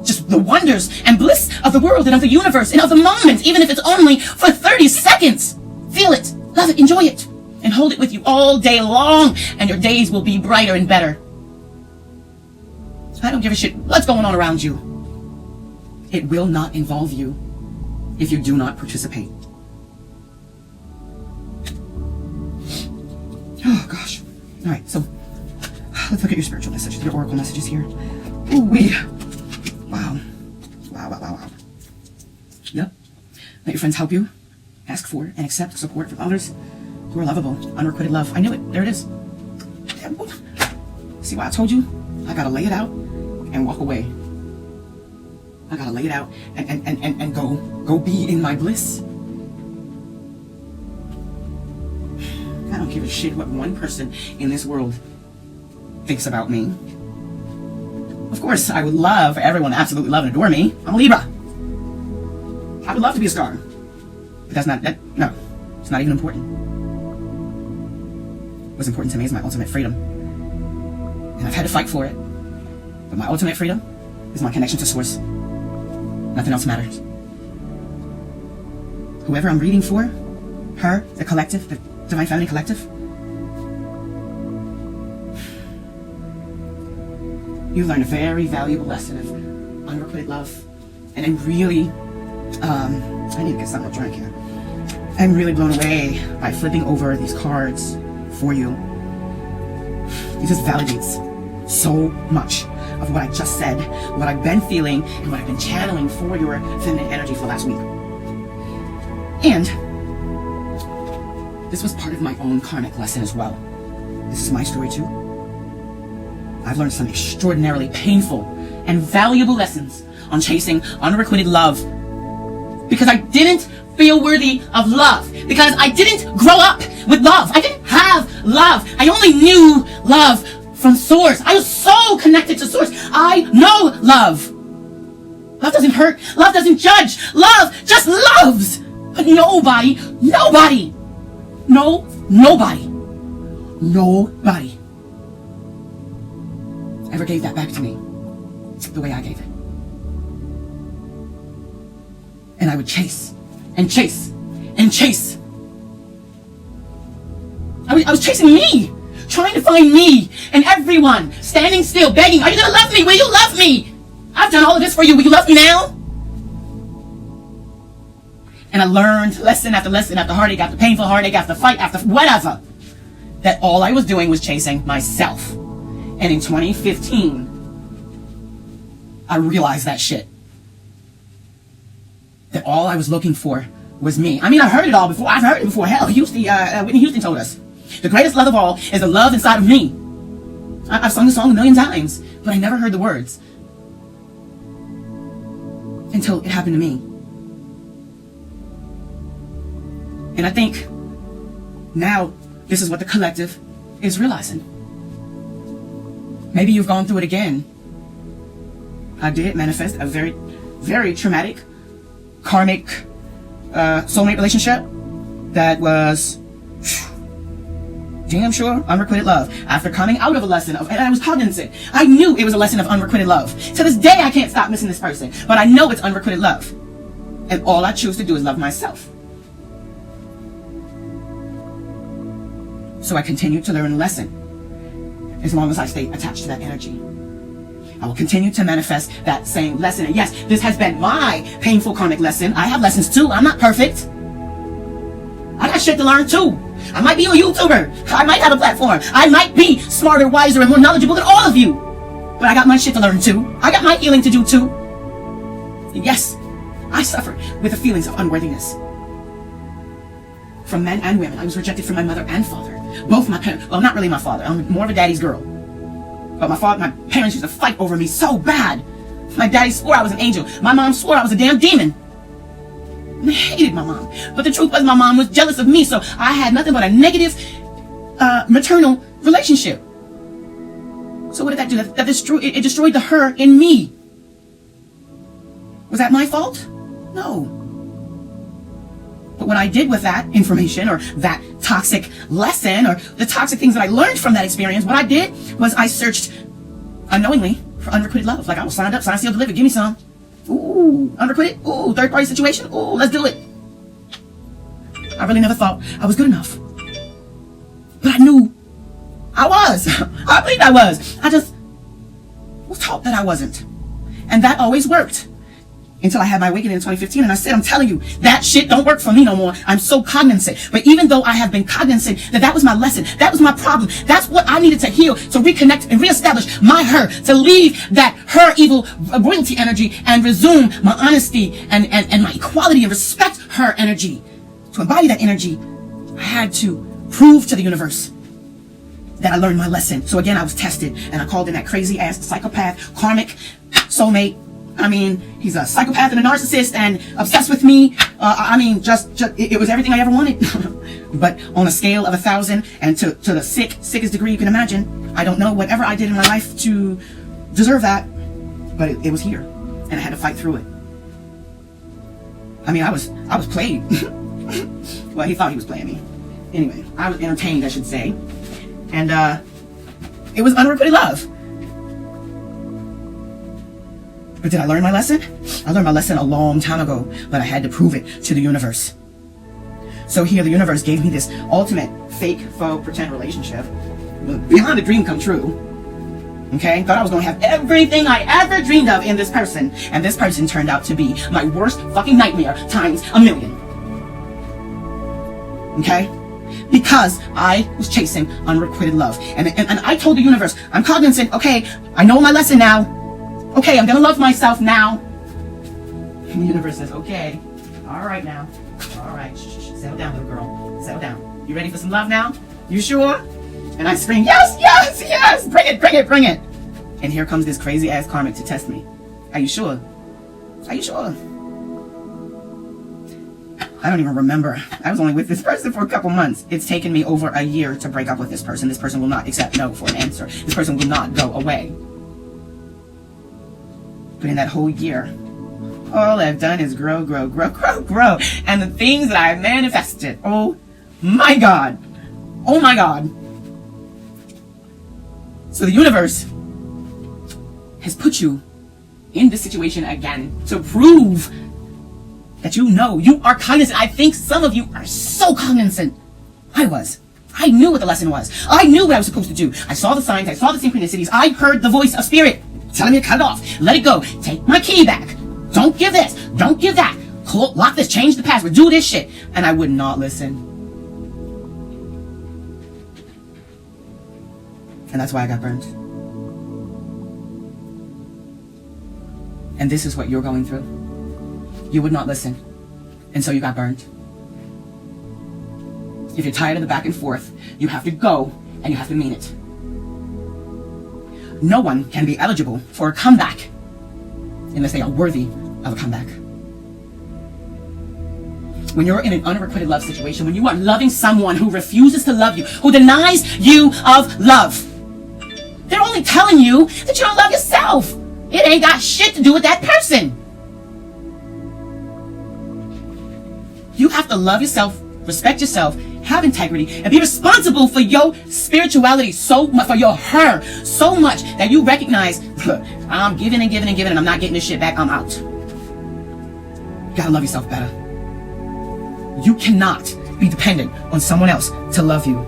just the wonders and bliss of the world and of the universe and of the moment, even if it's only for 30 seconds. Feel it, love it, enjoy it, and hold it with you all day long, and your days will be brighter and better. I don't give a shit what's going on around you. It will not involve you if you do not participate. Oh gosh. All right, so let's look at your spiritual messages, your oracle messages here. Ooh-wee. Wow. Wow. Yep. Let your friends help you. Ask for and accept support from others who are lovable. Unrequited love. I knew it. There it is. See why I told you? I gotta lay it out and walk away. I gotta lay it out and go be in my bliss. I don't give a shit what one person in this world thinks about me. Of course, I would love for everyone to absolutely love and adore me. I'm a Libra. I would love to be a star. But that's not, no, it's not even important. What's important to me is my ultimate freedom. And I've had to fight for it. But my ultimate freedom is my connection to Source. Nothing else matters. Whoever I'm reading for, her, the collective, the Divine Feminine Collective, you learned a very valuable lesson of unrequited love. And I'm really, I need to get something to drink here. I'm really blown away by flipping over these cards for you. It just validates so much of what I just said, what I've been feeling, and what I've been channeling for your feminine energy for the last week. And this was part of my own karmic lesson as well. This is my story too. I've learned some extraordinarily painful and valuable lessons on chasing unrequited love. Because I didn't feel worthy of love. Because I didn't grow up with love. I didn't have love. I only knew love from Source. I was so connected to Source. I know love. Love doesn't hurt. Love doesn't judge. Love just loves. But nobody ever gave that back to me the way I gave it. And I would chase and chase and chase. I was chasing me, trying to find me, and everyone standing still, begging, are you going to love me? Will you love me? I've done all of this for you. Will you love me now? And I learned lesson after lesson after heartache, after painful heartache, after fight, after whatever, that all I was doing was chasing myself. And in 2015, I realized that shit. That all I was looking for was me. I mean, I've heard it all before. I've heard it before. Hell, Whitney Houston told us. The greatest love of all is the love inside of me. I've sung the song a million times, but I never heard the words. Until it happened to me. And I think now this is what the collective is realizing. Maybe you've gone through it again. I did manifest a very, very traumatic, karmic, soulmate relationship that was damn sure unrequited love. After coming out of a lesson of, and I was cognizant, I knew it was a lesson of unrequited love. To this day, I can't stop missing this person, but I know it's unrequited love. And all I choose to do is love myself. So I continue to learn a lesson as long as I stay attached to that energy. I will continue to manifest that same lesson. And yes, this has been my painful karmic lesson. I have lessons too. I'm not perfect. I got shit to learn too. I might be a YouTuber. I might have a platform. I might be smarter, wiser, and more knowledgeable than all of you. But I got my shit to learn too. I got my healing to do too. And yes, I suffered with the feelings of unworthiness. From men and women. I was rejected from my mother and father. Both my parents. Well, not really my father. I'm more of a daddy's girl. But my parents used to fight over me so bad. My daddy swore I was an angel. My mom swore I was a damn demon. And I hated my mom. But the truth was my mom was jealous of me, so I had nothing but a negative maternal relationship. So what did that do? It destroyed the her in me. Was that my fault? No. But what I did with that information or that toxic lesson or the toxic things that I learned from that experience, what I did was I searched unknowingly for unrequited love. Like I was signed up, signed, sealed, delivered. Give me some. Ooh, unrequited. Ooh, third party situation. Ooh, let's do it. I really never thought I was good enough. But I knew I was. I believed I was. I just was taught that I wasn't. And that always worked. Until I had my awakening in 2015 and I said, I'm telling you, that shit don't work for me no more. I'm so cognizant. But even though I have been cognizant that was my lesson, that was my problem, that's what I needed to heal, to reconnect and reestablish my her, to leave that her evil royalty energy and resume my honesty and my equality and respect her energy. To embody that energy, I had to prove to the universe that I learned my lesson. So again, I was tested and I called in that crazy ass psychopath, karmic soulmate. I mean, he's a psychopath and a narcissist and obsessed with me. It was everything I ever wanted. But on a scale of 1,000 and to the sickest degree you can imagine, I don't know whatever I did in my life to deserve that, but it was here and I had to fight through it. I mean, I was played. Well, he thought he was playing me. Anyway, I was entertained, I should say. And it was unrequited love. But did I learn my lesson? I learned my lesson a long time ago, but I had to prove it to the universe. So here the universe gave me this ultimate fake, faux, pretend relationship. Beyond a dream come true. Okay? Thought I was going to have everything I ever dreamed of in this person. And this person turned out to be my worst fucking nightmare times a million. Okay? Because I was chasing unrequited love. And I told the universe, I'm cognizant, okay, I know my lesson now. Okay, I'm gonna love myself now. And the universe says, okay, all right now. All right, settle down, little girl. Settle down. You ready for some love now? You sure? And I scream, yes, yes, yes, bring it, bring it, bring it. And here comes this crazy ass karmic to test me. Are you sure? Are you sure? I don't even remember. I was only with this person for a couple months. It's taken me over a year to break up with this person. This person will not accept no for an answer. This person will not go away. But in that whole year, all I've done is grow, grow, grow, grow, grow. And the things that I've manifested, oh my God. Oh my God. So the universe has put you in this situation again to prove that you know, you are cognizant. I think some of you are so cognizant. I was. I knew what the lesson was. I knew what I was supposed to do. I saw the signs. I saw the synchronicities. I heard the voice of spirit telling me to cut it off. Let it go. Take my key back. Don't give this. Don't give that. Lock this. Change the password. Do this shit. And I would not listen. And that's why I got burned. And this is what you're going through. You would not listen. And so you got burned. If you're tired of the back and forth, you have to go and you have to mean it. No one can be eligible for a comeback unless they are worthy of a comeback. When you're in an unrequited love situation, when you are loving someone who refuses to love you, who denies you of love, they're only telling you that you don't love yourself. It ain't got shit to do with that person. You have to love yourself, respect yourself, have integrity, and be responsible for your spirituality so much, for your her, so much that you recognize, look, I'm giving and giving and giving and I'm not getting this shit back, I'm out. You gotta love yourself better. You cannot be dependent on someone else to love you.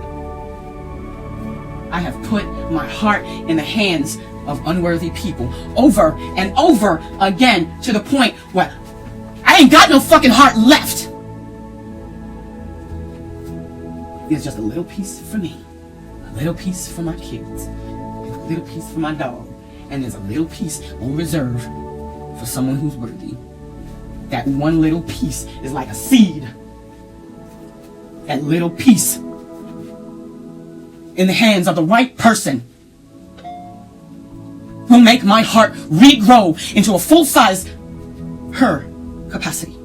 I have put my heart in the hands of unworthy people over and over again to the point where I ain't got no fucking heart left. There's just a little piece for me, a little piece for my kids, a little piece for my dog, and there's a little piece on reserve for someone who's worthy. That one little piece is like a seed. That little piece in the hands of the right person will make my heart regrow into a full-size her capacity.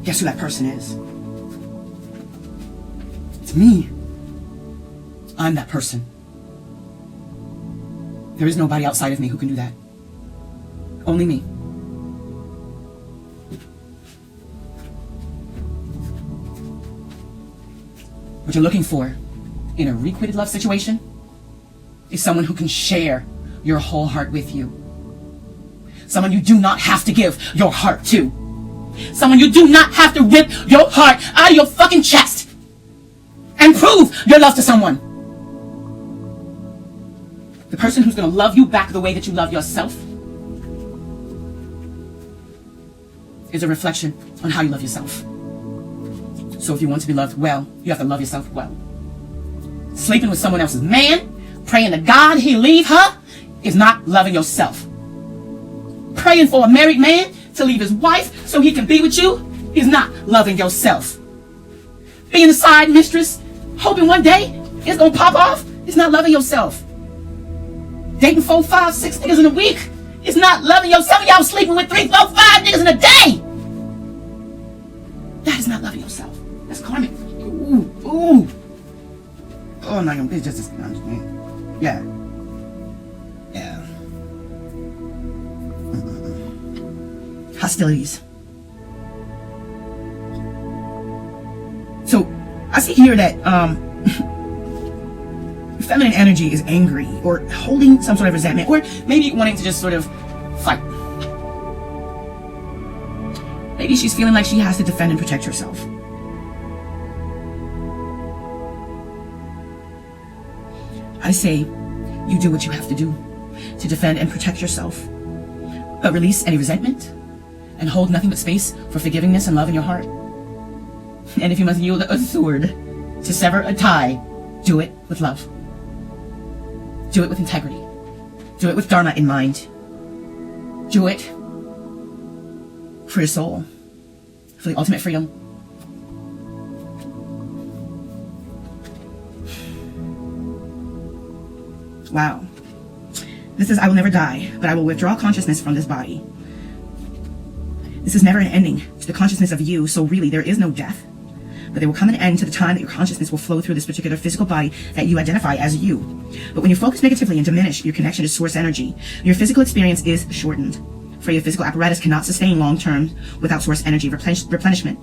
Guess who that person is? It's me. I'm that person. There is nobody outside of me who can do that. Only me. What you're looking for in a requited love situation is someone who can share your whole heart with you. Someone you do not have to give your heart to. Someone you do not have to rip your heart out of your fucking chest and prove your love to someone. The person who's going to love you back the way that you love yourself is a reflection on how you love yourself. So if you want to be loved well, you have to love yourself well. Sleeping with someone else's man, praying to God he leave her, is not loving yourself. Praying for a married man to leave his wife so he can be with you is not loving yourself. Being a side mistress, hoping one day it's gonna pop off, is not loving yourself. Dating 4, 5, 6 niggas in a week is not loving yourself. Some of y'all sleeping with 3, 4, 5 niggas in a day. That is not loving yourself. That's karmic. Ooh, ooh. Oh no, it's just yeah. Yeah. Hostilities. So I see here that feminine energy is angry or holding some sort of resentment, or maybe wanting to just sort of fight. Maybe she's feeling like she has to defend and protect herself. I say, you do what you have to do to defend and protect yourself, but release any resentment and hold nothing but space for forgivingness and love in your heart. And if you must yield a sword to sever a tie, do it with love. Do it with integrity. Do it with Dharma in mind. Do it for your soul, for the ultimate freedom. Wow. This is, I will never die, but I will withdraw consciousness from this body. This is never an ending to the consciousness of you, so really there is no death. But there will come an end to the time that your consciousness will flow through this particular physical body that you identify as you. But when you focus negatively and diminish your connection to source energy, your physical experience is shortened. For your physical apparatus cannot sustain long term without source energy replenishment.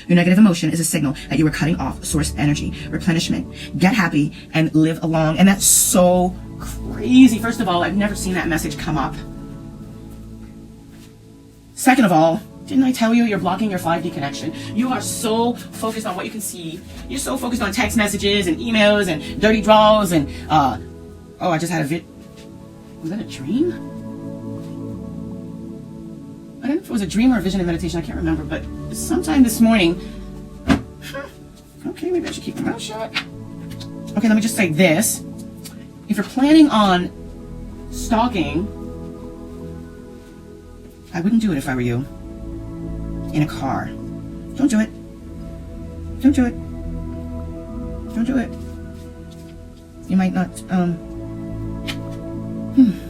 Your negative emotion is a signal that you are cutting off source energy replenishment. Get happy and live along. And that's so crazy. First of all, I've never seen that message come up. Second of all, didn't I tell you you're blocking your 5D connection? You are so focused on what you can see. You're so focused on text messages and emails and dirty draws and oh, I just had a was that a dream? I don't know if it was a dream or a vision in meditation, I can't remember, but sometime this morning. Okay, maybe I should keep my mouth shut. Okay, let me just say this. If you're planning on stalking, I wouldn't do it if I were you. In a car. Don't do it. Don't do it. Don't do it. You might not,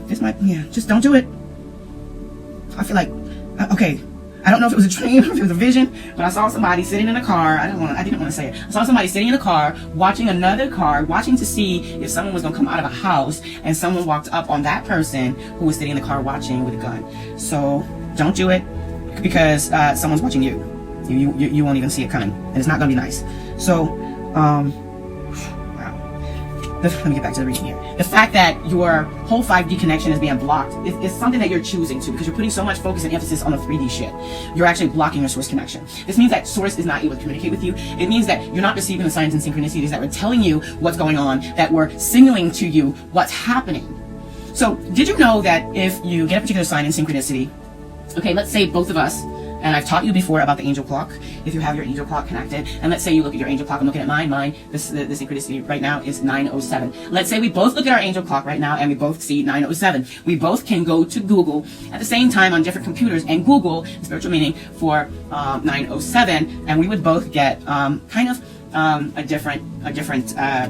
this might, yeah, just don't do it. I feel like, okay, I don't know if it was a dream or if it was a vision, but I saw somebody sitting in a car. I didn't want to say it. I saw somebody sitting in a car, watching another car, watching to see if someone was going to come out of a house, and someone walked up on that person who was sitting in the car watching with a gun. So don't do it, because someone's watching you. You won't even see it coming, and it's not going to be nice. So, wow. let me get back to the reading here. The fact that your whole 5D connection is being blocked is something that you're choosing to, because you're putting so much focus and emphasis on the 3D shit. You're actually blocking your source connection. This means that source is not able to communicate with you. It means that you're not receiving the signs and synchronicities that we're telling you what's going on, that we're signaling to you what's happening. So, did you know that if you get a particular sign and synchronicity, okay, let's say both of us, and I've taught you before about the angel clock, if you have your angel clock connected, and let's say you look at your angel clock, I'm looking at mine, the synchronicity right now is 9:07. Let's say we both look at our angel clock right now and we both see 9:07. We both can go to Google at the same time on different computers and Google spiritual meaning for 9:07, and we would both get a different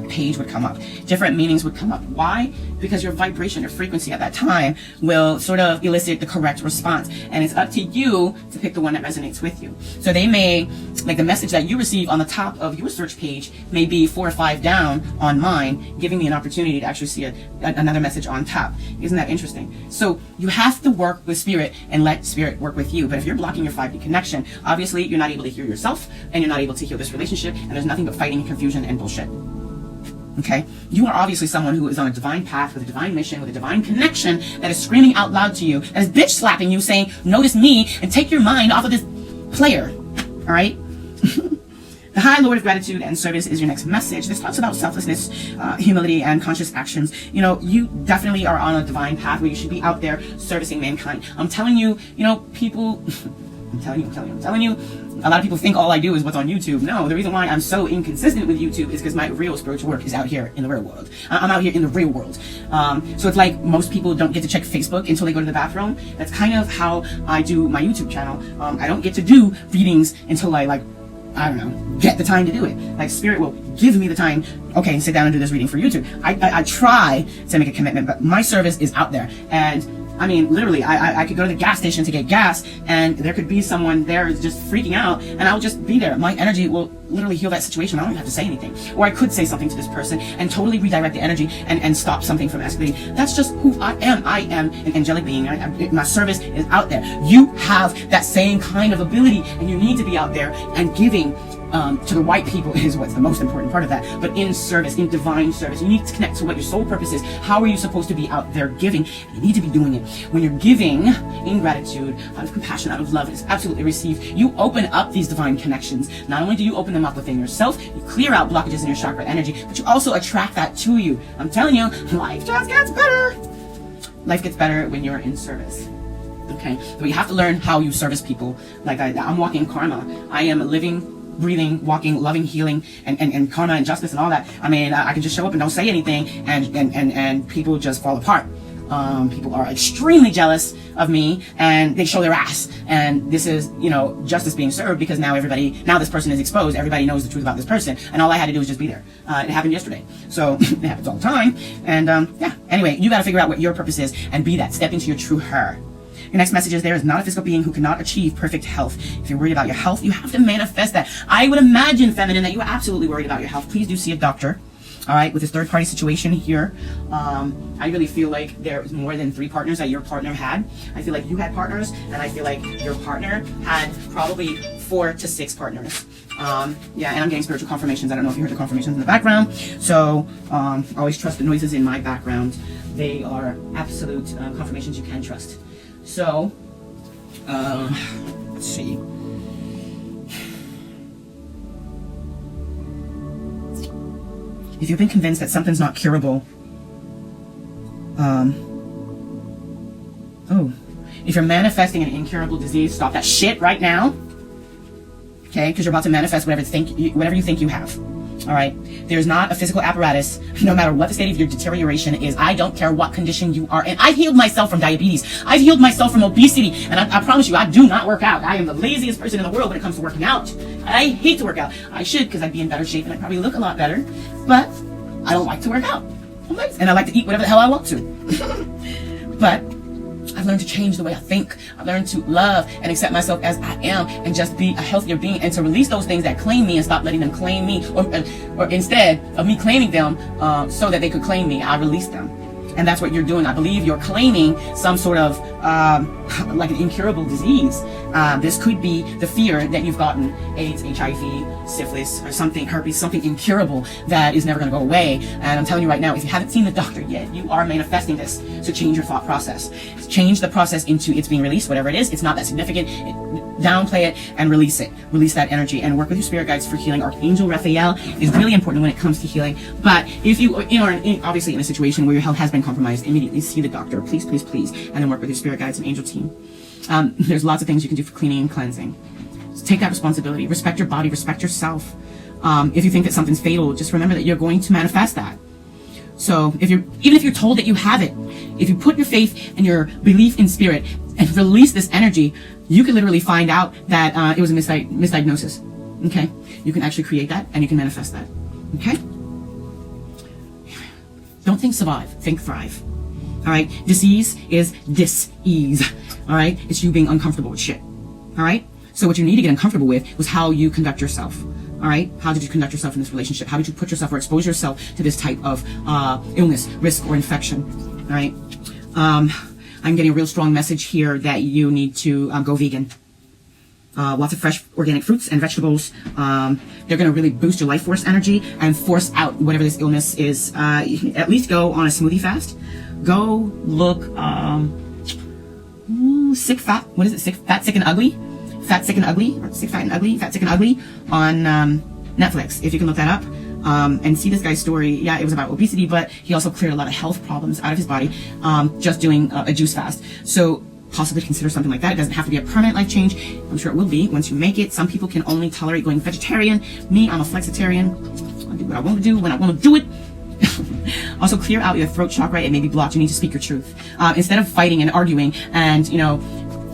page would come up. Different meanings would come up. Why? Because your vibration, your frequency at that time will sort of elicit the correct response. And it's up to you to pick the one that resonates with you. So they may, like the message that you receive on the top of your search page may be 4 or 5 down on mine, giving me an opportunity to actually see another message on top. Isn't that interesting? So you have to work with spirit and let spirit work with you. But if you're blocking your 5D connection, obviously you're not able to hear yourself and you're not able to heal this relationship, and there's nothing but fighting and confusion and bullshit. Okay? You are obviously someone who is on a divine path with a divine mission, with a divine connection that is screaming out loud to you, that is bitch slapping you, saying, notice me and take your mind off of this player. Alright? The High Lord of Gratitude and Service is your next message. This talks about selflessness, humility, and conscious actions. You know, you definitely are on a divine path where you should be out there servicing mankind. I'm telling you, people... I'm telling you, a lot of people think all I do is what's on YouTube. No, the reason why I'm so inconsistent with YouTube is because my real spiritual work is out here in the real world. I'm out here in the real world. So it's like most people don't get to check Facebook until they go to the bathroom. That's kind of how I do my YouTube channel. I don't get to do readings until I get the time to do it. Like spirit will give me the time, okay, sit down and do this reading for YouTube. I try to make a commitment, but my service is out there. And I mean, literally, I could go to the gas station to get gas, and there could be someone there just freaking out, and I'll just be there. My energy will literally heal that situation. I don't even have to say anything. Or I could say something to this person and totally redirect the energy and stop something from escalating. That's just who I am. I am an angelic being. My service is out there. You have that same kind of ability, and you need to be out there and giving to the right people is what's the most important part of that. But in service, in divine service, you need to connect to what your soul purpose is. How are you supposed to be out there giving? You need to be doing it. When you're giving in gratitude, out of compassion, out of love, it's absolutely received. You open up these divine connections. Not only do you open them up within yourself, you clear out blockages in your chakra energy, but you also attract that to you. I'm telling you, life just gets better. Life gets better when you're in service. Okay? So you have to learn how you service people. Like I'm walking karma. I am living, breathing, walking, loving, healing, and karma and justice and all that. I mean, I can just show up and don't say anything, and people just fall apart. People are extremely jealous of me, and they show their ass. And this is, justice being served, because now this person is exposed. Everybody knows the truth about this person, and all I had to do was just be there. It happened yesterday, so it happens all the time. And anyway, you got to figure out what your purpose is and be that. Step into your true her. Your next message is, there is not a physical being who cannot achieve perfect health. If you're worried about your health, you have to manifest that. I would imagine, feminine, that you are absolutely worried about your health. Please do see a doctor. All right, with this third-party situation here, I really feel like there was more than 3 partners that your partner had. I feel like you had partners, and I feel like your partner had probably 4 to 6 partners. And I'm getting spiritual confirmations. I don't know if you heard the confirmations in the background. So always trust the noises in my background. They are absolute confirmations you can trust. So, let's see. If you've been convinced that something's not curable, if you're manifesting an incurable disease, stop that shit right now. Okay, because you're about to manifest whatever you think you have. All right, there's not a physical apparatus, no matter what the state of your deterioration is. I don't care what condition you are in. I've healed myself from diabetes. I've healed myself from obesity. And I promise you, I do not work out. I am the laziest person in the world when it comes to working out. I hate to work out. I should, because I'd be in better shape and I'd probably look a lot better. But I don't like to work out. And I like to eat whatever the hell I want to. But I've learned to change the way I think. I've learned to love and accept myself as I am and just be a healthier being, and to release those things that claim me and stop letting them claim me, or instead of me claiming them so that they could claim me, I release them. And that's what you're doing. I believe you're claiming some sort of like an incurable disease. This could be the fear that you've gotten AIDS, HIV, syphilis, or something, herpes, something incurable that is never going to go away. And I'm telling you right now, if you haven't seen the doctor yet, you are manifesting this. So change your thought process. Change the process into it's being released, whatever it is. It's not that significant. Downplay it and release it. Release that energy and work with your spirit guides for healing. Archangel Raphael is really important when it comes to healing. But if you are obviously in a situation where your health has been compromised, immediately see the doctor. Please, please, please. And then work with your spirit guides and angel team. There's lots of things you can do for cleaning and cleansing. So take that responsibility. Respect your body. Respect yourself. If you think that something's fatal, just remember that you're going to manifest that. So even if you're told that you have it, if you put your faith and your belief in spirit and release this energy, you can literally find out that it was a misdiagnosis. Okay? You can actually create that and you can manifest that. Okay? Don't think survive. Think thrive. All right? Disease is dis-ease. All right? It's you being uncomfortable with shit. All right? So what you need to get uncomfortable with was how you conduct yourself. All right? How did you conduct yourself in this relationship? How did you put yourself or expose yourself to this type of illness, risk, or infection? All right? I'm getting a real strong message here that you need to go vegan. Lots of fresh organic fruits and vegetables. They're going to really boost your life force energy and force out whatever this illness is. At least go on a smoothie fast. Go look Sick Fat. What is it? Fat, Sick and Ugly? Fat, Sick and Ugly? Or Sick, Fat and Ugly? Fat, Sick and Ugly on Netflix, if you can look that up. And see this guy's story. Yeah, it was about obesity, but he also cleared a lot of health problems out of his body just doing a juice fast. So possibly consider something like that. It doesn't have to be a permanent life change. I'm sure it will be once you make it. Some people can only tolerate going vegetarian. Me, I'm a flexitarian. I do what I want to do when I want to do it. Also, clear out your throat chakra. It may be blocked. You need to speak your truth. Instead of fighting and arguing and,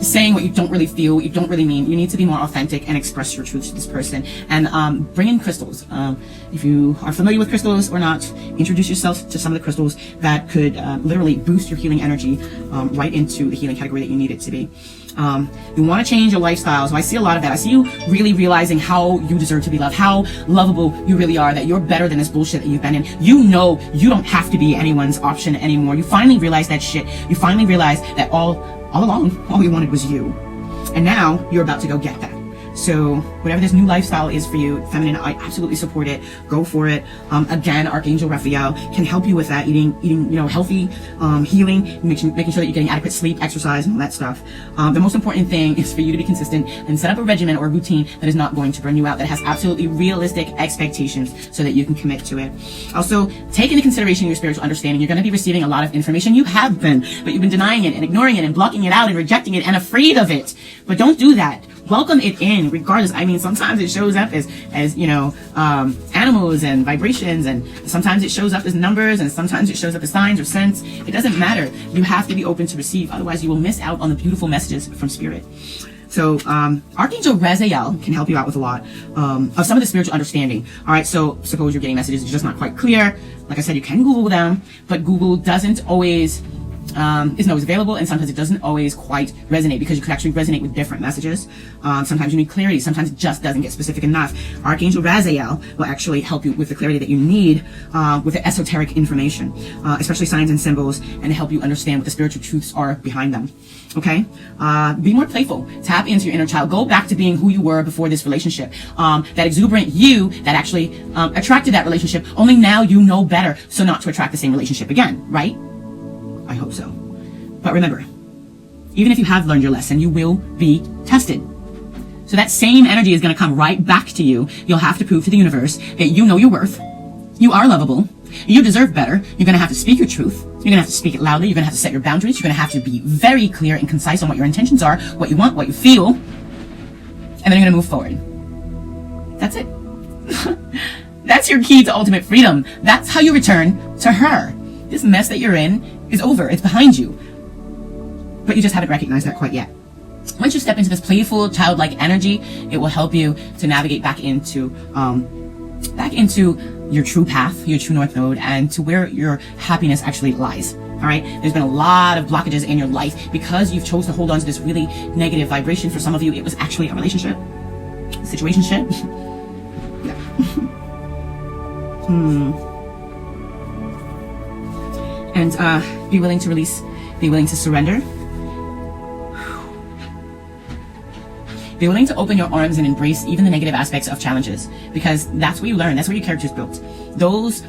saying what you don't really feel, what you don't really mean, you need to be more authentic and express your truth to this person. And bring in crystals. If you are familiar with crystals or not, introduce yourself to some of the crystals that could literally boost your healing energy right into the healing category that you need it to be. You want to change your lifestyle. So I see a lot of that. I see you really realizing how you deserve to be loved, how lovable you really are, that you're better than this bullshit that you've been in. You know you don't have to be anyone's option anymore. You finally realize that shit. You finally realize that all along, all you wanted was you. And now you're about to go get that. So whatever this new lifestyle is for you, feminine, I absolutely support it. Go for it. Again, Archangel Raphael can help you with that, eating, healthy, healing, making sure that you're getting adequate sleep, exercise, and all that stuff. The most important thing is for you to be consistent and set up a regimen or a routine that is not going to burn you out, that has absolutely realistic expectations so that you can commit to it. Also, take into consideration your spiritual understanding. You're going to be receiving a lot of information. You have been, but you've been denying it and ignoring it and blocking it out and rejecting it and afraid of it. But don't do that. Welcome it in, regardless. I mean, sometimes it shows up as animals and vibrations, and sometimes it shows up as numbers, and sometimes it shows up as signs or scents. It doesn't matter. You have to be open to receive, otherwise you will miss out on the beautiful messages from Spirit. So Archangel Raziel can help you out with a lot of some of the spiritual understanding. All right, so suppose you're getting messages that's just not quite clear. Like I said, you can Google them, but Google doesn't always isn't always available, and sometimes it doesn't always quite resonate, because you could actually resonate with different messages. Sometimes you need clarity. Sometimes it just doesn't get specific enough. Archangel Raziel will actually help you with the clarity that you need with the esoteric information, especially signs and symbols, and help you understand what the spiritual truths are behind them. Okay? Be more playful. Tap into your inner child. Go back to being who you were before this relationship. That exuberant you that actually attracted that relationship, only now you know better, so not to attract the same relationship again, right? I hope so. But remember, even if you have learned your lesson, you will be tested. So that same energy is going to come right back to you. You'll have to prove to the universe that you know your worth. You are lovable. You deserve better. You're going to have to speak your truth. You're going to have to speak it loudly. You're going to have to set your boundaries. You're going to have to be very clear and concise on what your intentions are, what you want, what you feel. And then you're going to move forward. That's it. That's your key to ultimate freedom. That's how you return to her. This mess that you're in is over. It's behind you. But you just haven't recognized that quite yet. Once you step into this playful, childlike energy, it will help you to navigate back into your true path, your true north node, and to where your happiness actually lies. All right? There's been a lot of blockages in your life because you've chose to hold on to this really negative vibration. For some of you, it was actually a relationship, a situationship. Yeah. And be willing to release, be willing to surrender. Be willing to open your arms and embrace even the negative aspects of challenges, because that's where you learn. That's where your character is built. Those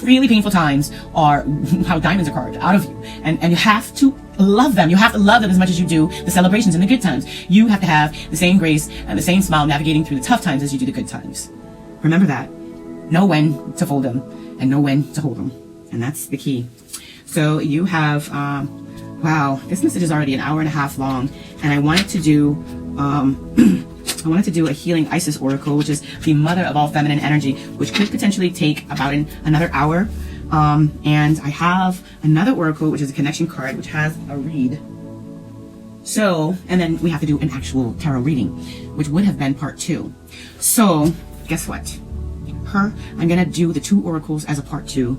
really painful times are how diamonds are carved out of you. And you have to love them. You have to love them as much as you do the celebrations and the good times. You have to have the same grace and the same smile navigating through the tough times as you do the good times. Remember that. Know when to fold them and know when to hold them. And that's the key. So you have, wow, this message is already an hour and a half long, and I wanted to do, I wanted to do a healing Isis oracle, which is the mother of all feminine energy, which could potentially take about another hour. And I have another oracle, which is a connection card, which has a read. So, and then we have to do an actual tarot reading, which would have been part 2. So, guess what? I'm gonna do the 2 oracles as a part 2.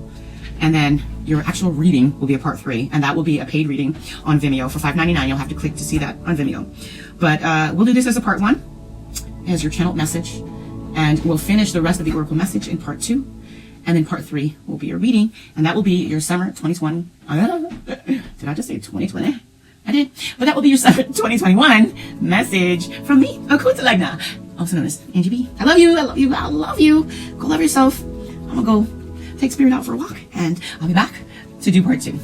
And then your actual reading will be a part 3, and that will be a paid reading on Vimeo for $5.99. You'll have to click to see that on Vimeo. But we'll do this as a part 1, as your channeled message, and we'll finish the rest of the oracle message in part 2, and then part 3 will be your reading, and that will be your summer 2020. Did I just say 2020? I did. But that will be your summer 2021 message from me, Okuta Legna, also known as Angie B. I love you. I love you. I love you. Go love yourself. I'm gonna go take Spirit out for a walk, and I'll be back to do part 2.